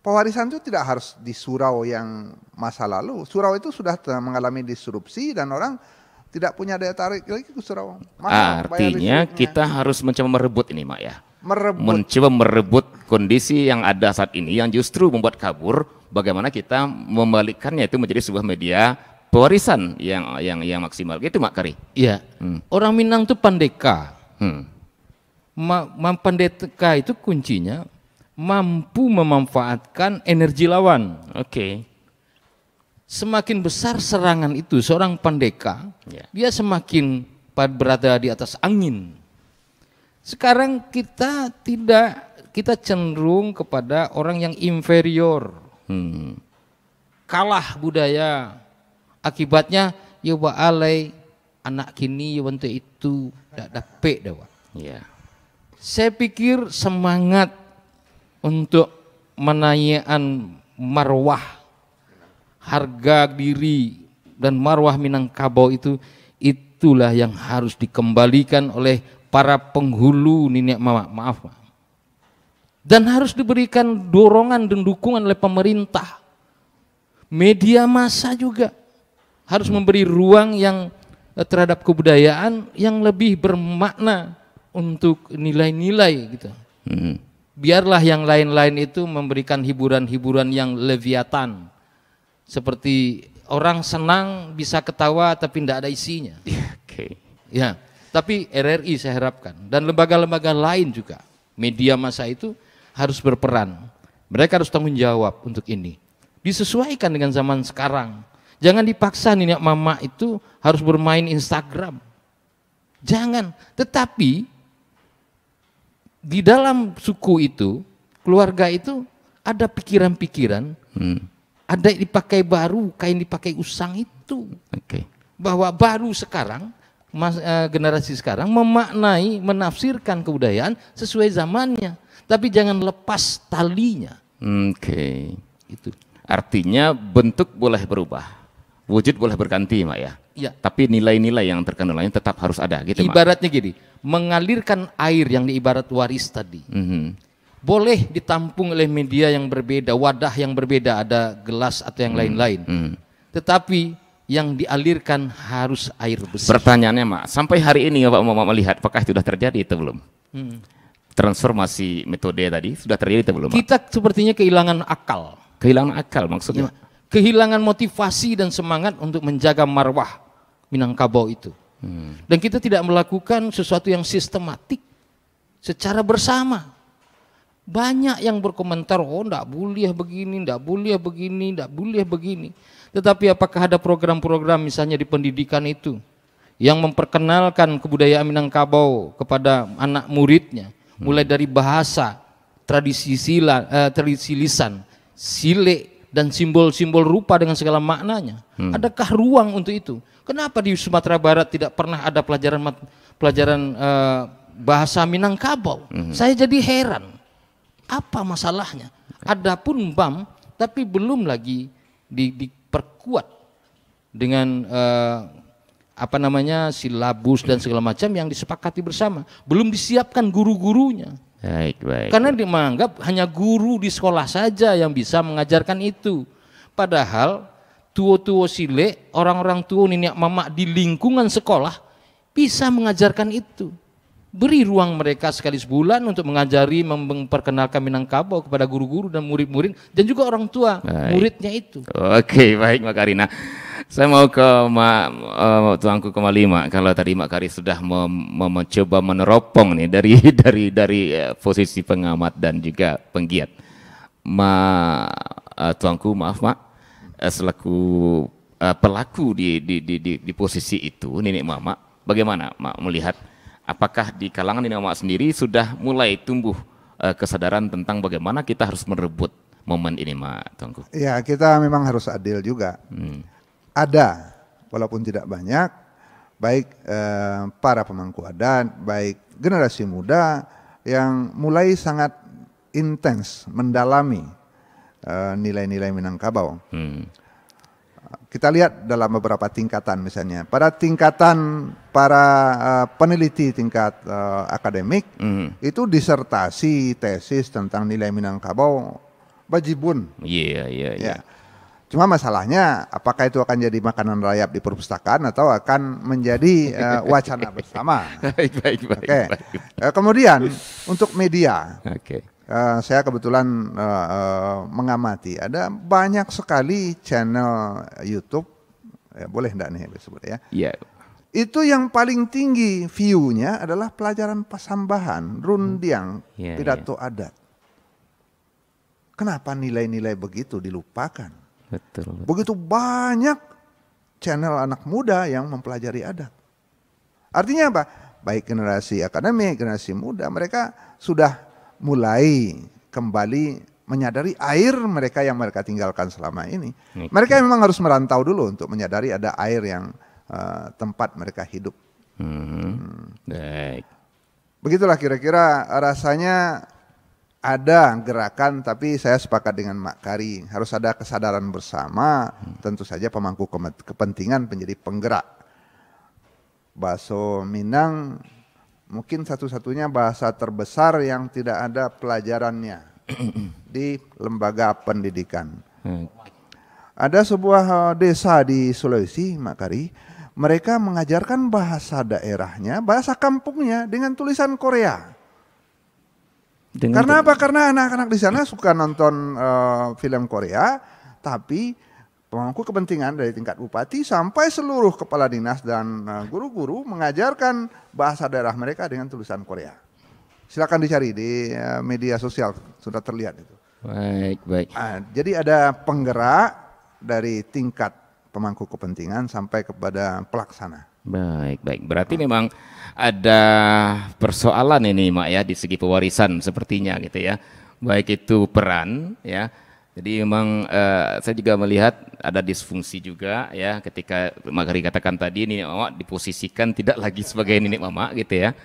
Pewarisan itu tidak harus di surau yang masa lalu. Surau itu sudah mengalami disrupsi dan orang tidak punya daya tarik lagi ke surau. Artinya kita harus mencoba merebut ini, Mak ya. Mencoba merebut kondisi yang ada saat ini yang justru membuat kabur. Bagaimana kita membalikkannya itu menjadi sebuah media pewarisan yang maksimal. Gitu, Mak Kari. Iya. Orang Minang itu pandeka. Pandeka itu kuncinya mampu memanfaatkan energi lawan. Oke. Semakin besar serangan itu seorang pandeka, dia semakin berada di atas angin. Sekarang kita tidak, kita cenderung kepada orang yang inferior. Kalah budaya. Akibatnya ya alai anak kini ya bentuk itu tidak dapet dah. Ya. Saya pikir semangat untuk menaikkan marwah, harga diri dan marwah Minangkabau itulah yang harus dikembalikan oleh para penghulu nenek mama, maaf. Dan harus diberikan dorongan dan dukungan oleh pemerintah. Media massa juga harus memberi ruang yang terhadap kebudayaan yang lebih bermakna untuk nilai-nilai gitu. Biarlah yang lain-lain itu memberikan hiburan-hiburan yang leviatan. Seperti orang senang bisa ketawa tapi tidak ada isinya. Oke. Ya, tapi RRI saya harapkan dan lembaga-lembaga lain juga, media massa itu harus berperan. Mereka harus tanggung jawab untuk ini. Disesuaikan dengan zaman sekarang. Jangan dipaksa nenek mama itu harus bermain Instagram. Jangan, tetapi di dalam suku itu, keluarga itu ada pikiran-pikiran, ada yang dipakai baru, kain dipakai usang itu. Bahwa baru sekarang, generasi sekarang memaknai, menafsirkan kebudayaan sesuai zamannya. Tapi jangan lepas talinya. Itu. Artinya bentuk boleh berubah, wujud boleh berganti, Mak ya. Ya. Tapi nilai-nilai yang terkenalnya tetap harus ada, gitu, Mak. Ibaratnya gini, mengalirkan air yang diibarat waris tadi, boleh ditampung oleh media yang berbeda, wadah yang berbeda, ada gelas atau yang lain-lain. Tetapi yang dialirkan harus air bersih. Pertanyaannya, Mak, sampai hari ini Bapak mau melihat apakah itu sudah terjadi atau belum? Transformasi metode tadi sudah terjadi atau belum, Mak? Kita sepertinya kehilangan akal. Kehilangan akal maksudnya? Kehilangan motivasi dan semangat untuk menjaga marwah Minangkabau itu. Dan kita tidak melakukan sesuatu yang sistematik secara bersama. Banyak yang berkomentar, oh enggak boleh begini, enggak boleh begini, enggak boleh begini. Tetapi apakah ada program-program misalnya di pendidikan itu yang memperkenalkan kebudayaan Minangkabau kepada anak muridnya, mulai dari bahasa, tradisi lisan, sile, dan simbol-simbol rupa dengan segala maknanya. Adakah ruang untuk itu? Kenapa di Sumatera Barat tidak pernah ada pelajaran bahasa Minangkabau? Saya jadi heran. Apa masalahnya? Adapun BAM, tapi belum lagi diperkuat dengan silabus dan segala macam yang disepakati bersama. Belum disiapkan guru-gurunya. Baik. Karena dianggap hanya guru di sekolah saja yang bisa mengajarkan itu. Padahal tuo-tuo sile, orang-orang tua nenek mama di lingkungan sekolah bisa mengajarkan itu. Beri ruang mereka sekali sebulan untuk mengajari, memperkenalkan Minangkabau kepada guru-guru dan murid-murid dan juga orang tua muridnya itu. Oke, baik Mak Karina. Saya mau ke tuanku kembali, Mak. Kalau tadi Mak Kari sudah mencoba meneropong nih dari posisi pengamat dan juga penggiat. Tuanku, maaf Mak, selaku pelaku di posisi itu, nenek mama, bagaimana Mak melihat? Apakah di kalangan nenek mama sendiri sudah mulai tumbuh kesadaran tentang bagaimana kita harus merebut momen ini, Mak Tuanku? Ya, kita memang harus adil juga. Ada, walaupun tidak banyak, baik para pemangku adat, baik generasi muda yang mulai sangat intens mendalami nilai-nilai Minangkabau. kita lihat dalam beberapa tingkatan misalnya. Pada tingkatan para peneliti tingkat akademik, itu disertasi tesis tentang nilai Minangkabau wajibun. Iya. Cuma masalahnya apakah itu akan jadi makanan rayap di perpustakaan atau akan menjadi wacana bersama. Baik. Kemudian untuk media. Oke. Saya kebetulan mengamati ada banyak sekali channel YouTube, boleh enggak nih disebut ya? Iya. Itu yang paling tinggi view-nya adalah pelajaran pasambahan, rundiang, pidato adat. Kenapa nilai-nilai begitu dilupakan? Betul. Begitu banyak channel anak muda yang mempelajari adat. Artinya apa? Baik generasi akademik, generasi muda, mereka sudah mulai kembali menyadari air mereka yang mereka tinggalkan selama ini. Mereka memang harus merantau dulu untuk menyadari ada air yang tempat mereka hidup. Baik. Begitulah kira-kira rasanya ada gerakan, tapi saya sepakat dengan Mak Kari, harus ada kesadaran bersama, tentu saja pemangku kepentingan menjadi penggerak. Bahasa Minang mungkin satu-satunya bahasa terbesar yang tidak ada pelajarannya di lembaga pendidikan. Ada sebuah desa di Sulawesi, Mak Kari, mereka mengajarkan bahasa daerahnya, bahasa kampungnya dengan tulisan Korea. Karena apa? Karena anak-anak di sana suka nonton film Korea, tapi pemangku kepentingan dari tingkat bupati sampai seluruh kepala dinas dan guru-guru mengajarkan bahasa daerah mereka dengan tulisan Korea. Silakan dicari di media sosial, sudah terlihat itu. Baik. Jadi ada penggerak dari tingkat pemangku kepentingan sampai kepada pelaksana. Baik. Berarti memang ada persoalan ini, Mak, ya, di segi pewarisan sepertinya gitu ya. Baik itu peran ya. Jadi memang saya juga melihat ada disfungsi juga ya, ketika Mak Kari katakan tadi nenek mama diposisikan tidak lagi sebagai nenek mama gitu ya.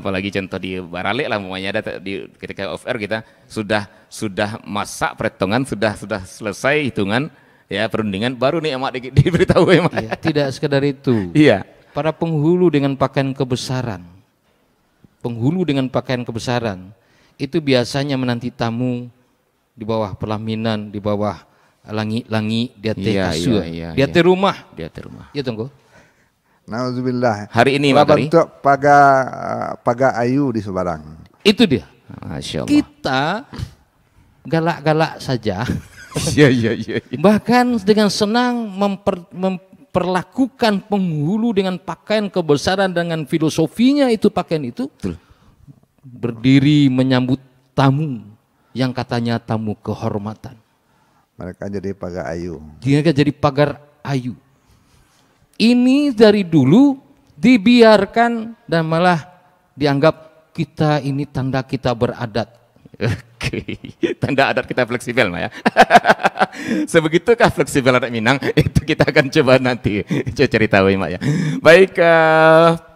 Apalagi contoh di Barale lah namanya, ada di ketika off air kita sudah masak perhitungan, sudah selesai hitungan ya, perundingan, baru nih emak diberitahu emak. Ya, tidak sekedar itu. Iya. Para penghulu dengan pakaian kebesaran, itu biasanya menanti tamu di bawah pelaminan, di bawah langi-langi, di atas kasur, di atas rumah. Ya tunggu. Nauzubillah. Hari ini Mak Kari bentuk paga ayu di Sebarang. Itu dia. Masya Allah. Kita galak-galak saja. Iya. Bahkan dengan senang memperlakukan penghulu dengan pakaian kebesaran, dengan filosofinya itu pakaian itu. Berdiri menyambut tamu yang katanya tamu kehormatan. Mereka jadi pagar ayu. Dia jadi pagar ayu. Ini dari dulu dibiarkan dan malah dianggap kita ini tanda kita beradat. Oke, tanda adat kita fleksibel, Mak ya. Sebegitukah fleksibel adat Minang? Itu kita akan coba nanti cari tahu, Mak ya. Baik,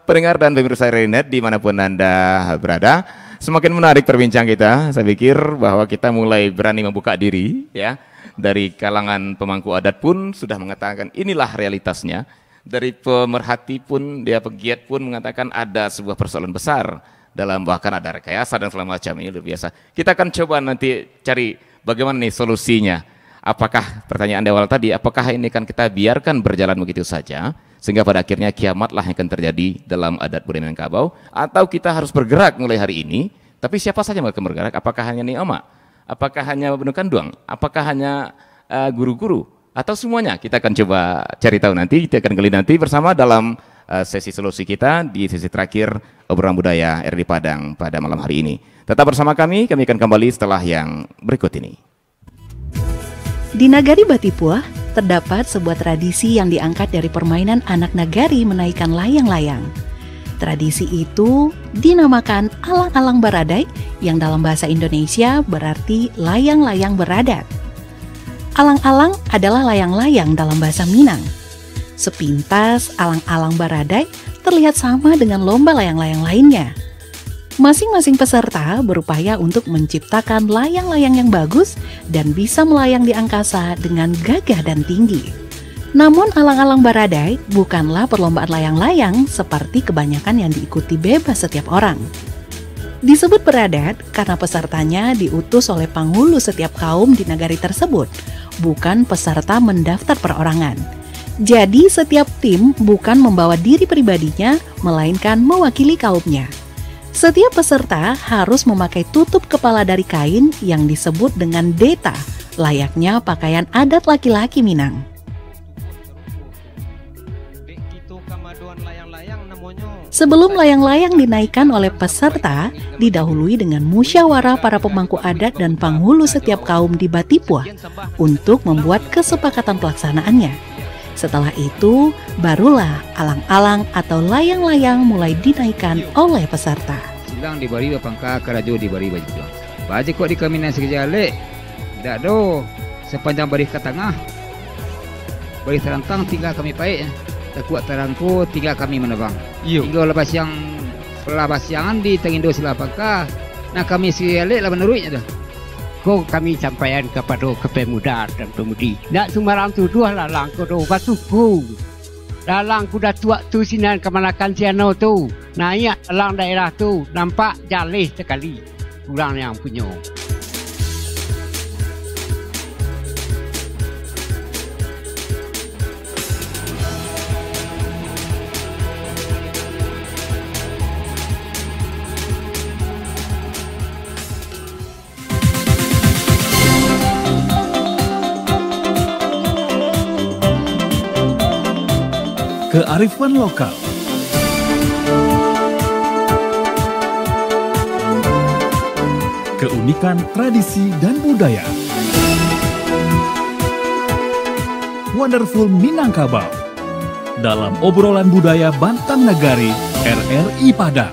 pendengar dan pemirsa Renet dimanapun Anda berada, semakin menarik perbincangan kita. Saya pikir bahwa kita mulai berani membuka diri ya. Dari kalangan pemangku adat pun sudah mengatakan inilah realitasnya. Dari pemerhati pun, dia pegiat pun mengatakan ada sebuah persoalan besar dalam, bahkan ada rekayasa dan segala macam. Ini luar biasa. Kita akan coba nanti cari bagaimana nih solusinya. Apakah pertanyaan di awal tadi, apakah ini kan kita biarkan berjalan begitu saja sehingga pada akhirnya kiamatlah yang akan terjadi dalam adat budaya Minangkabau, atau kita harus bergerak mulai hari ini? Tapi siapa saja yang akan bergerak? Apakah hanya Niama? Apakah hanya Benukanduang? Apakah hanya guru-guru? Atau semuanya? Kita akan coba cari tahu nanti, kita akan gali nanti bersama dalam sesi solusi kita di sesi terakhir obrolan budaya RRI Padang pada malam hari ini. Tetap bersama kami akan kembali setelah yang berikut ini. Di Nagari Batipuah terdapat sebuah tradisi yang diangkat dari permainan anak nagari menaikkan layang-layang. Tradisi itu dinamakan alang-alang baradai yang dalam bahasa Indonesia berarti layang-layang beradat. Alang-alang adalah layang-layang dalam bahasa Minang. Sepintas, alang-alang baradai terlihat sama dengan lomba layang-layang lainnya. Masing-masing peserta berupaya untuk menciptakan layang-layang yang bagus dan bisa melayang di angkasa dengan gagah dan tinggi. Namun alang-alang Baradai bukanlah perlombaan layang-layang seperti kebanyakan yang diikuti bebas setiap orang. Disebut beradat karena pesertanya diutus oleh penghulu setiap kaum di nagari tersebut, bukan peserta mendaftar perorangan. Jadi setiap tim bukan membawa diri pribadinya, melainkan mewakili kaumnya. Setiap peserta harus memakai tutup kepala dari kain yang disebut dengan deta, layaknya pakaian adat laki-laki Minang. Sebelum layang-layang dinaikkan oleh peserta, didahului dengan musyawarah para pemangku adat dan penghulu setiap kaum di Batipua untuk membuat kesepakatan pelaksanaannya. Setelah itu, barulah alang-alang atau layang-layang mulai dinaikkan oleh peserta. Silang diberi pangka kerajo diberi baju. Baju kok di kaminan sekejale. Tidak do, sepanjang beri ke tengah. Beri terantang tinggal kami paik. Tak kuat terangku tinggal kami menebang. Tinggal lepas siangan di tengindo sila pangka. Nah kami sekejale lah menurutnya dah. Kau kami sampaikan kepada kepemuda dan pemudi. Tak sembarang tuduh lalang kau dah basuku. Lalang kuda tua tu sinan kemanakan siano tu. Naik lalang daerah tu nampak jalih sekali. Kurang yang punya. Kearifan lokal. Keunikan tradisi dan budaya. Wonderful Minangkabau. Dalam obrolan budaya Bantang Nagari RRI Padang.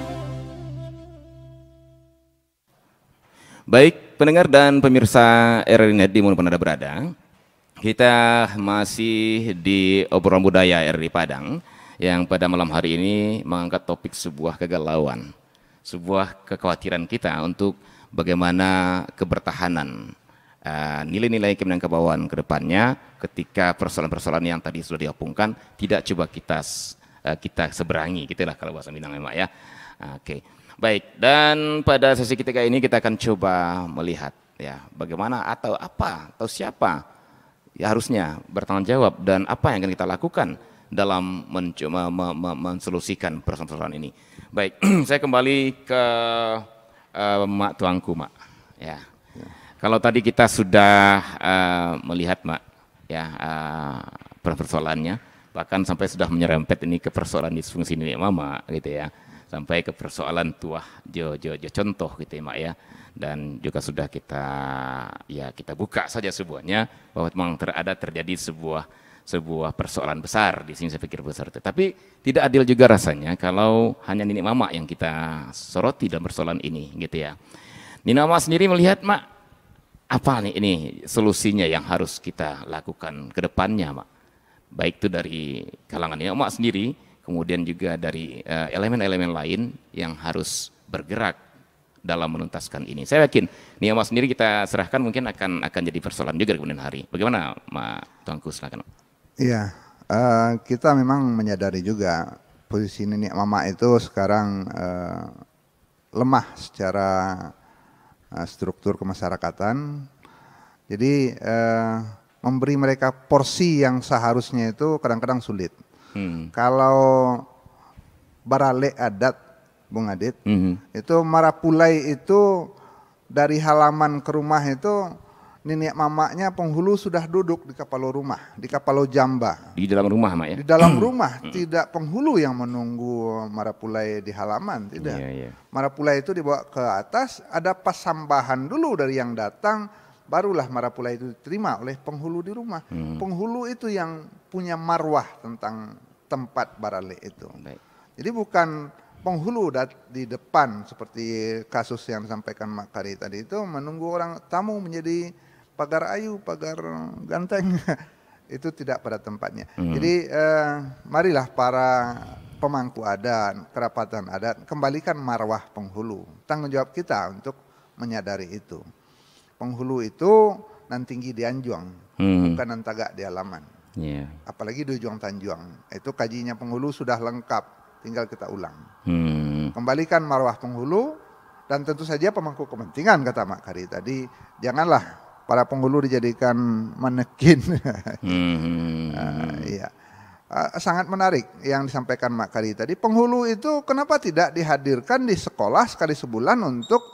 Baik, pendengar dan pemirsa RRI Net dimanapun Anda berada, kita masih di obrolan budaya RRI Padang yang pada malam hari ini mengangkat topik sebuah kegalauan, sebuah kekhawatiran kita untuk bagaimana kebertahanan nilai-nilai Keminangkabauan ke depannya ketika persoalan-persoalan yang tadi sudah diopungkan tidak coba kita seberangi, gitulah kalau bahasa Minang ya. Oke. Baik, dan pada sesi ketiga ini kita akan coba melihat ya bagaimana atau apa atau siapa ya harusnya bertanggung jawab dan apa yang akan kita lakukan dalam mencoba mensolusikan persoalan ini. Baik, saya kembali ke Mak Tuanku, Mak. Ya. Kalau tadi kita sudah melihat, Mak, ya persoalannya, bahkan sampai sudah menyerempet ini ke persoalan disfungsi nenek mama, gitu ya, sampai ke persoalan tuah jo contoh, gitu ya, Mak ya. Dan juga sudah kita buka saja semuanya bahwa memang terjadi sebuah persoalan besar di sini, saya pikir besar. Tapi tidak adil juga rasanya kalau hanya nenek mama yang kita soroti dalam persoalan ini, gitu ya. Nenek mama sendiri melihat, Mak, apa nih ini solusinya yang harus kita lakukan ke depannya, Mak? Baik itu dari kalangan nenek mama sendiri, kemudian juga dari elemen-elemen lain yang harus bergerak dalam menuntaskan ini. Saya yakin Niyama sendiri kita serahkan mungkin akan jadi persoalan juga di kemudian hari. Bagaimana, Mak Tuanku, silakan. Iya, kita memang menyadari juga posisi nenek mama itu sekarang lemah secara struktur kemasyarakatan. Jadi memberi mereka porsi yang seharusnya itu kadang-kadang sulit. Kalau barale adat, Bung Adit, itu marapulai itu dari halaman ke rumah itu nenek mamanya penghulu sudah duduk di kapalo rumah, di kapalo jamba. Di dalam rumah, Mak ya? Di dalam rumah, tidak penghulu yang menunggu marapulai di halaman, tidak. Marapulai itu dibawa ke atas, ada pasambahan dulu dari yang datang, barulah marapulai itu diterima oleh penghulu di rumah. Penghulu itu yang punya marwah tentang tempat barale itu. Jadi bukan penghulu di depan seperti kasus yang disampaikan Mak Kari tadi itu menunggu orang tamu menjadi pagar ayu, pagar ganteng. Itu tidak pada tempatnya. Jadi marilah para pemangku adat, kerapatan adat kembalikan marwah penghulu. Tanggung jawab kita untuk menyadari itu. Penghulu itu nan tinggi di anjuang, bukan nan tagak di halaman. Yeah. Apalagi di Ujung Tanjuang, itu kajinya penghulu sudah lengkap, tinggal kita ulang. Kembalikan marwah penghulu, dan tentu saja pemangku kepentingan, kata Mak Kari tadi, janganlah para penghulu dijadikan manekin. Iya. Sangat menarik yang disampaikan Mak Kari tadi. Penghulu itu kenapa tidak dihadirkan di sekolah sekali sebulan untuk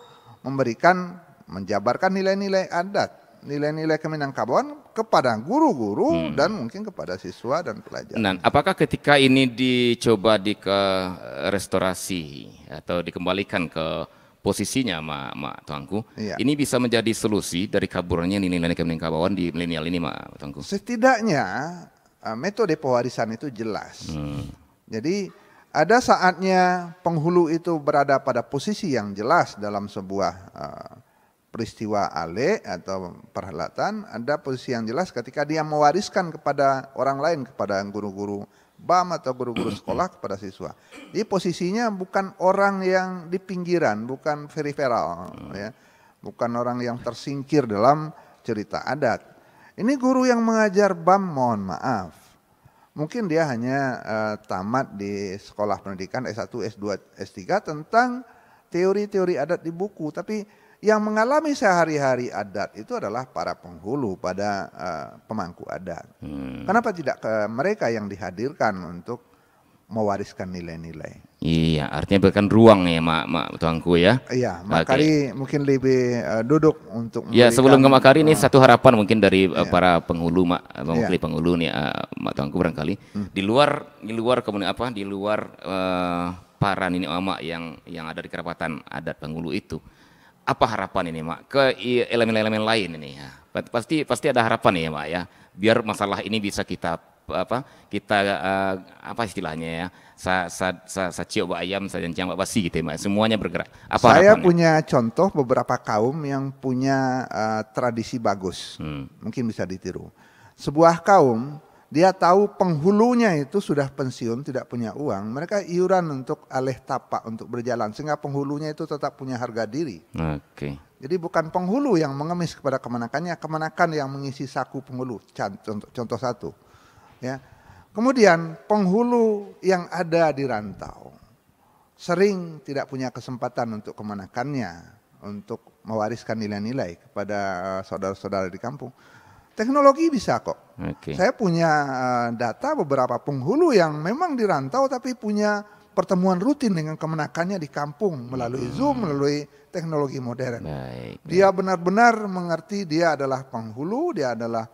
menjabarkan nilai-nilai adat, nilai-nilai Keminangkabauan kepada guru-guru dan mungkin kepada siswa dan pelajar. Nah, apakah ketika ini dicoba restorasi atau dikembalikan ke posisinya, Mak Tuanku, ini bisa menjadi solusi dari kaburnya nilai-nilai Keminangkabauan di milenial ini, Mak Tuanku? Setidaknya metode pewarisan itu jelas. Jadi ada saatnya penghulu itu berada pada posisi yang jelas dalam sebuah peristiwa ale atau perhelatan, ada posisi yang jelas ketika dia mewariskan kepada orang lain, kepada guru-guru BAM atau guru-guru sekolah, kepada siswa. Jadi posisinya bukan orang yang di pinggiran, bukan periferal, ya, bukan orang yang tersingkir dalam cerita adat. Ini guru yang mengajar BAM, mohon maaf, mungkin dia hanya tamat di sekolah pendidikan S1, S2, S3 tentang teori-teori adat di buku, tapi yang mengalami sehari-hari adat itu adalah para penghulu, pada pemangku adat. Kenapa tidak mereka yang dihadirkan untuk mewariskan nilai-nilai? Iya, artinya berikan ruang ya, Mak Tuanku ya. Iya, Mak Kari mungkin lebih duduk untuk. Ya, sebelum ke Mak Kari ini satu harapan mungkin dari para penghulu, mewakili penghulu nih, Mak Tuanku barangkali di luar kemudian apa? Di luar para nini mama yang ada di kerapatan adat penghulu itu. Apa harapan ini, Mak, ke elemen-elemen lain ini ya? Pasti ada harapan ya, Mak ya, biar masalah ini bisa kita istilahnya ya, sa ciok ayam sa jancang basi gitu ya, Mak, semuanya bergerak. Apa saya harapannya? punya contoh beberapa kaum yang punya tradisi bagus, mungkin bisa ditiru. Sebuah kaum, dia tahu penghulunya itu sudah pensiun, tidak punya uang, mereka iuran untuk alih tapak untuk berjalan, sehingga penghulunya itu tetap punya harga diri. Oke. Jadi bukan penghulu yang mengemis kepada kemenakannya, kemenakan yang mengisi saku penghulu. Contoh satu. Ya. Kemudian penghulu yang ada di rantau sering tidak punya kesempatan untuk kemenakannya, untuk mewariskan nilai-nilai kepada saudara-saudara di kampung. Teknologi bisa kok. Okay. Saya punya data beberapa penghulu yang memang dirantau tapi punya pertemuan rutin dengan kemenakannya di kampung melalui Zoom, melalui teknologi modern. Dia benar-benar mengerti dia adalah penghulu, dia adalah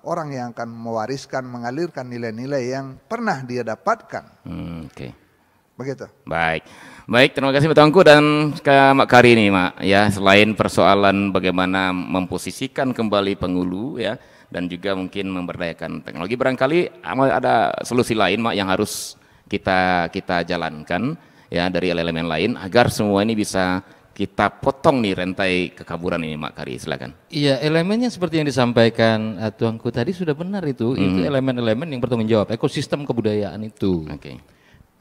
orang yang akan mewariskan, mengalirkan nilai-nilai yang pernah dia dapatkan. Oke. Begitu. Baik, terima kasih Pak Tuanku dan ke Mak Kari nih, Mak. Ya, selain persoalan bagaimana memposisikan kembali penghulu ya, dan juga mungkin memberdayakan teknologi, barangkali ada solusi lain, Mak, yang harus kita jalankan ya dari elemen lain agar semua ini bisa kita potong nih rantai kekaburan ini, Mak Kari, silakan. Iya, elemennya seperti yang disampaikan Tuanku tadi sudah benar itu elemen-elemen yang bertanggung jawab, ekosistem kebudayaan itu. Oke.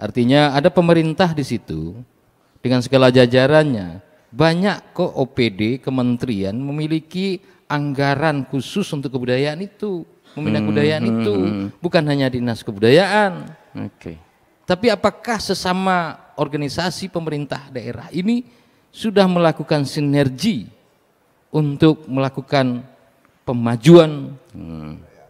Artinya ada pemerintah di situ dengan segala jajarannya, banyak kok OPD kementerian memiliki anggaran khusus untuk kebudayaan itu, membina kebudayaan itu, bukan hanya dinas kebudayaan. Oke. Tapi apakah sesama organisasi pemerintah daerah ini sudah melakukan sinergi untuk melakukan pemajuan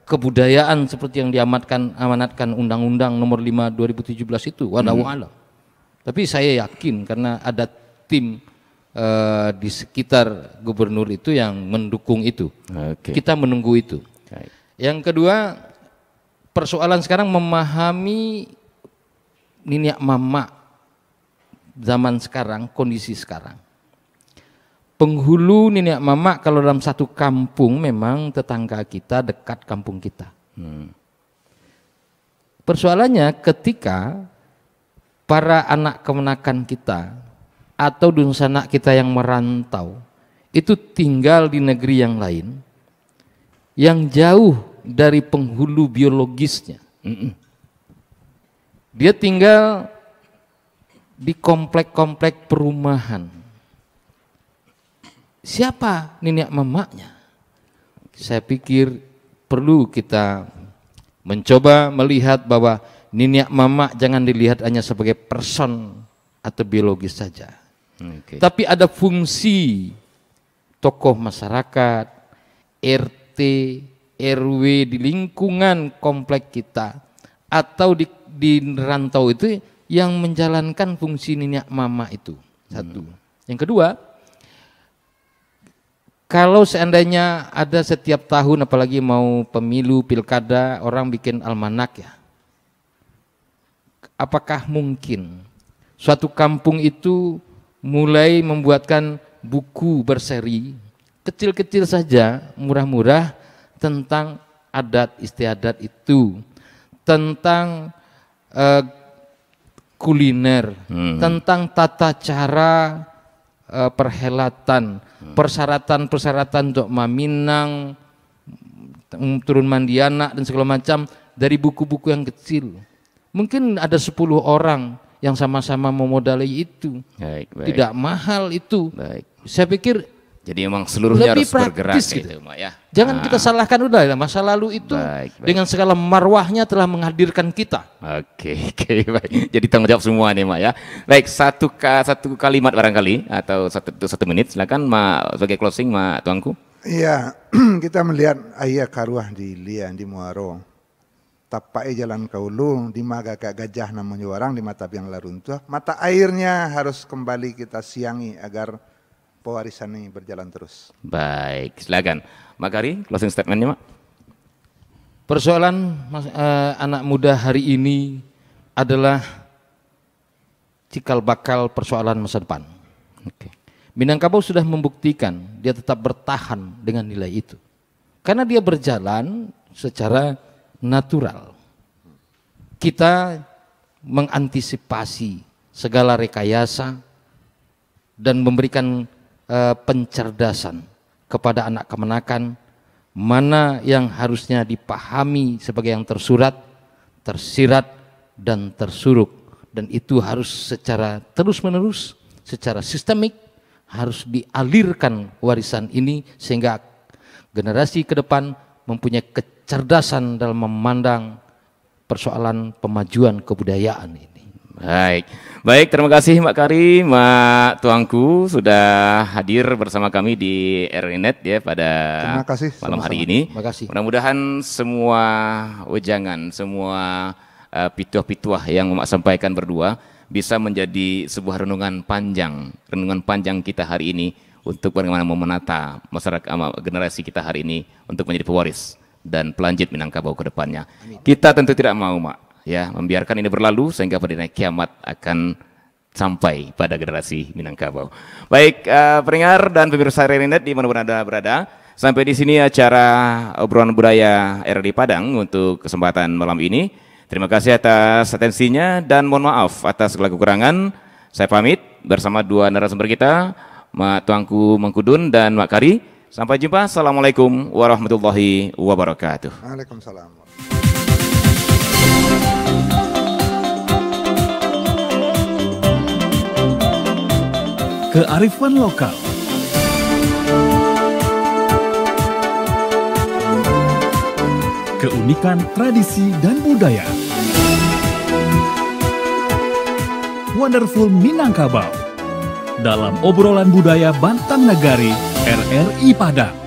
kebudayaan seperti yang diamanatkan Undang-Undang Nomor 5 2017 itu, wallahu a'lam. Tapi saya yakin karena ada tim di sekitar gubernur itu yang mendukung itu. Kita menunggu itu. Yang kedua, persoalan sekarang memahami niniak mama zaman sekarang, kondisi sekarang. Penghulu niniak mama kalau dalam satu kampung memang tetangga kita, dekat kampung kita. Persoalannya ketika para anak kemenakan kita atau dunsanak kita yang merantau itu tinggal di negeri yang lain, yang jauh dari penghulu biologisnya. Dia tinggal di komplek-komplek perumahan. Siapa niniak mamanya? Saya pikir perlu kita mencoba melihat bahwa nenek mama jangan dilihat hanya sebagai person atau biologis saja. Tapi ada fungsi tokoh masyarakat, RT, RW di lingkungan komplek kita atau di rantau itu yang menjalankan fungsi nenek mama itu. Satu. Yang kedua, kalau seandainya ada setiap tahun, apalagi mau pemilu, pilkada, orang bikin almanak ya. Apakah mungkin suatu kampung itu mulai membuatkan buku berseri, kecil-kecil saja, murah-murah, tentang adat istiadat itu, tentang kuliner, tentang tata cara perhelatan, persyaratan-persyaratan untuk maminang, turun mandianak dan segala macam dari buku-buku yang kecil. Mungkin ada 10 orang yang sama-sama memodali itu. Tidak mahal itu. Saya pikir jadi memang seluruhnya lebih harus bergerak gitu. Mak, ya. Jangan kita salahkan udah masa lalu itu dengan segala marwahnya telah menghadirkan kita. Oke, baik. Jadi tanggung jawab semua nih Mak ya. Baik, satu kalimat barangkali atau satu menit, silakan Mak sebagai closing Mak Tuanku. Iya, kita melihat ayah karuah di Lian di Muaro. Tapai jalan kaulu di maga gajah namanya orang di mata yang laruntuh. Mata airnya harus kembali kita siangi agar pewarisan ini berjalan terus. Baik, silakan. Mak Kari, closing statementnya Mak. Persoalan anak muda hari ini adalah cikal bakal persoalan masa depan. Minangkabau sudah membuktikan dia tetap bertahan dengan nilai itu. Karena dia berjalan secara natural. Kita mengantisipasi segala rekayasa dan memberikan pencerdasan kepada anak kemenakan, mana yang harusnya dipahami sebagai yang tersurat, tersirat, dan tersuruk, dan itu harus secara terus-menerus, secara sistemik harus dialirkan warisan ini sehingga generasi ke depan mempunyai kecerdasan dalam memandang persoalan pemajuan kebudayaan ini. Baik, terima kasih Mak Kari, Mak Tuanku sudah hadir bersama kami di RRI.net ya pada malam hari ini. Mudah-mudahan semua wejangan, semua pituah-pituah yang Mak sampaikan berdua bisa menjadi sebuah renungan panjang kita hari ini untuk bagaimana menata masyarakat generasi kita hari ini untuk menjadi pewaris dan pelanjut Minangkabau ke depannya. Kita tentu tidak mau Mak ya membiarkan ini berlalu sehingga pada kiamat akan sampai pada generasi Minangkabau. Baik, pendengar dan pemirsa RRI.net di mana-mana Anda berada, sampai di sini acara obrolan budaya RRI Padang untuk kesempatan malam ini. Terima kasih atas atensinya dan mohon maaf atas segala kekurangan. Saya pamit bersama dua narasumber kita, Mak Tuanku Mengkudun dan Mak Kari. Sampai jumpa. Assalamualaikum warahmatullahi wabarakatuh. Waalaikumsalam. Kearifan lokal. Keunikan tradisi dan budaya. Wonderful Minangkabau. Dalam obrolan budaya Bantang Nagari RRI Padang.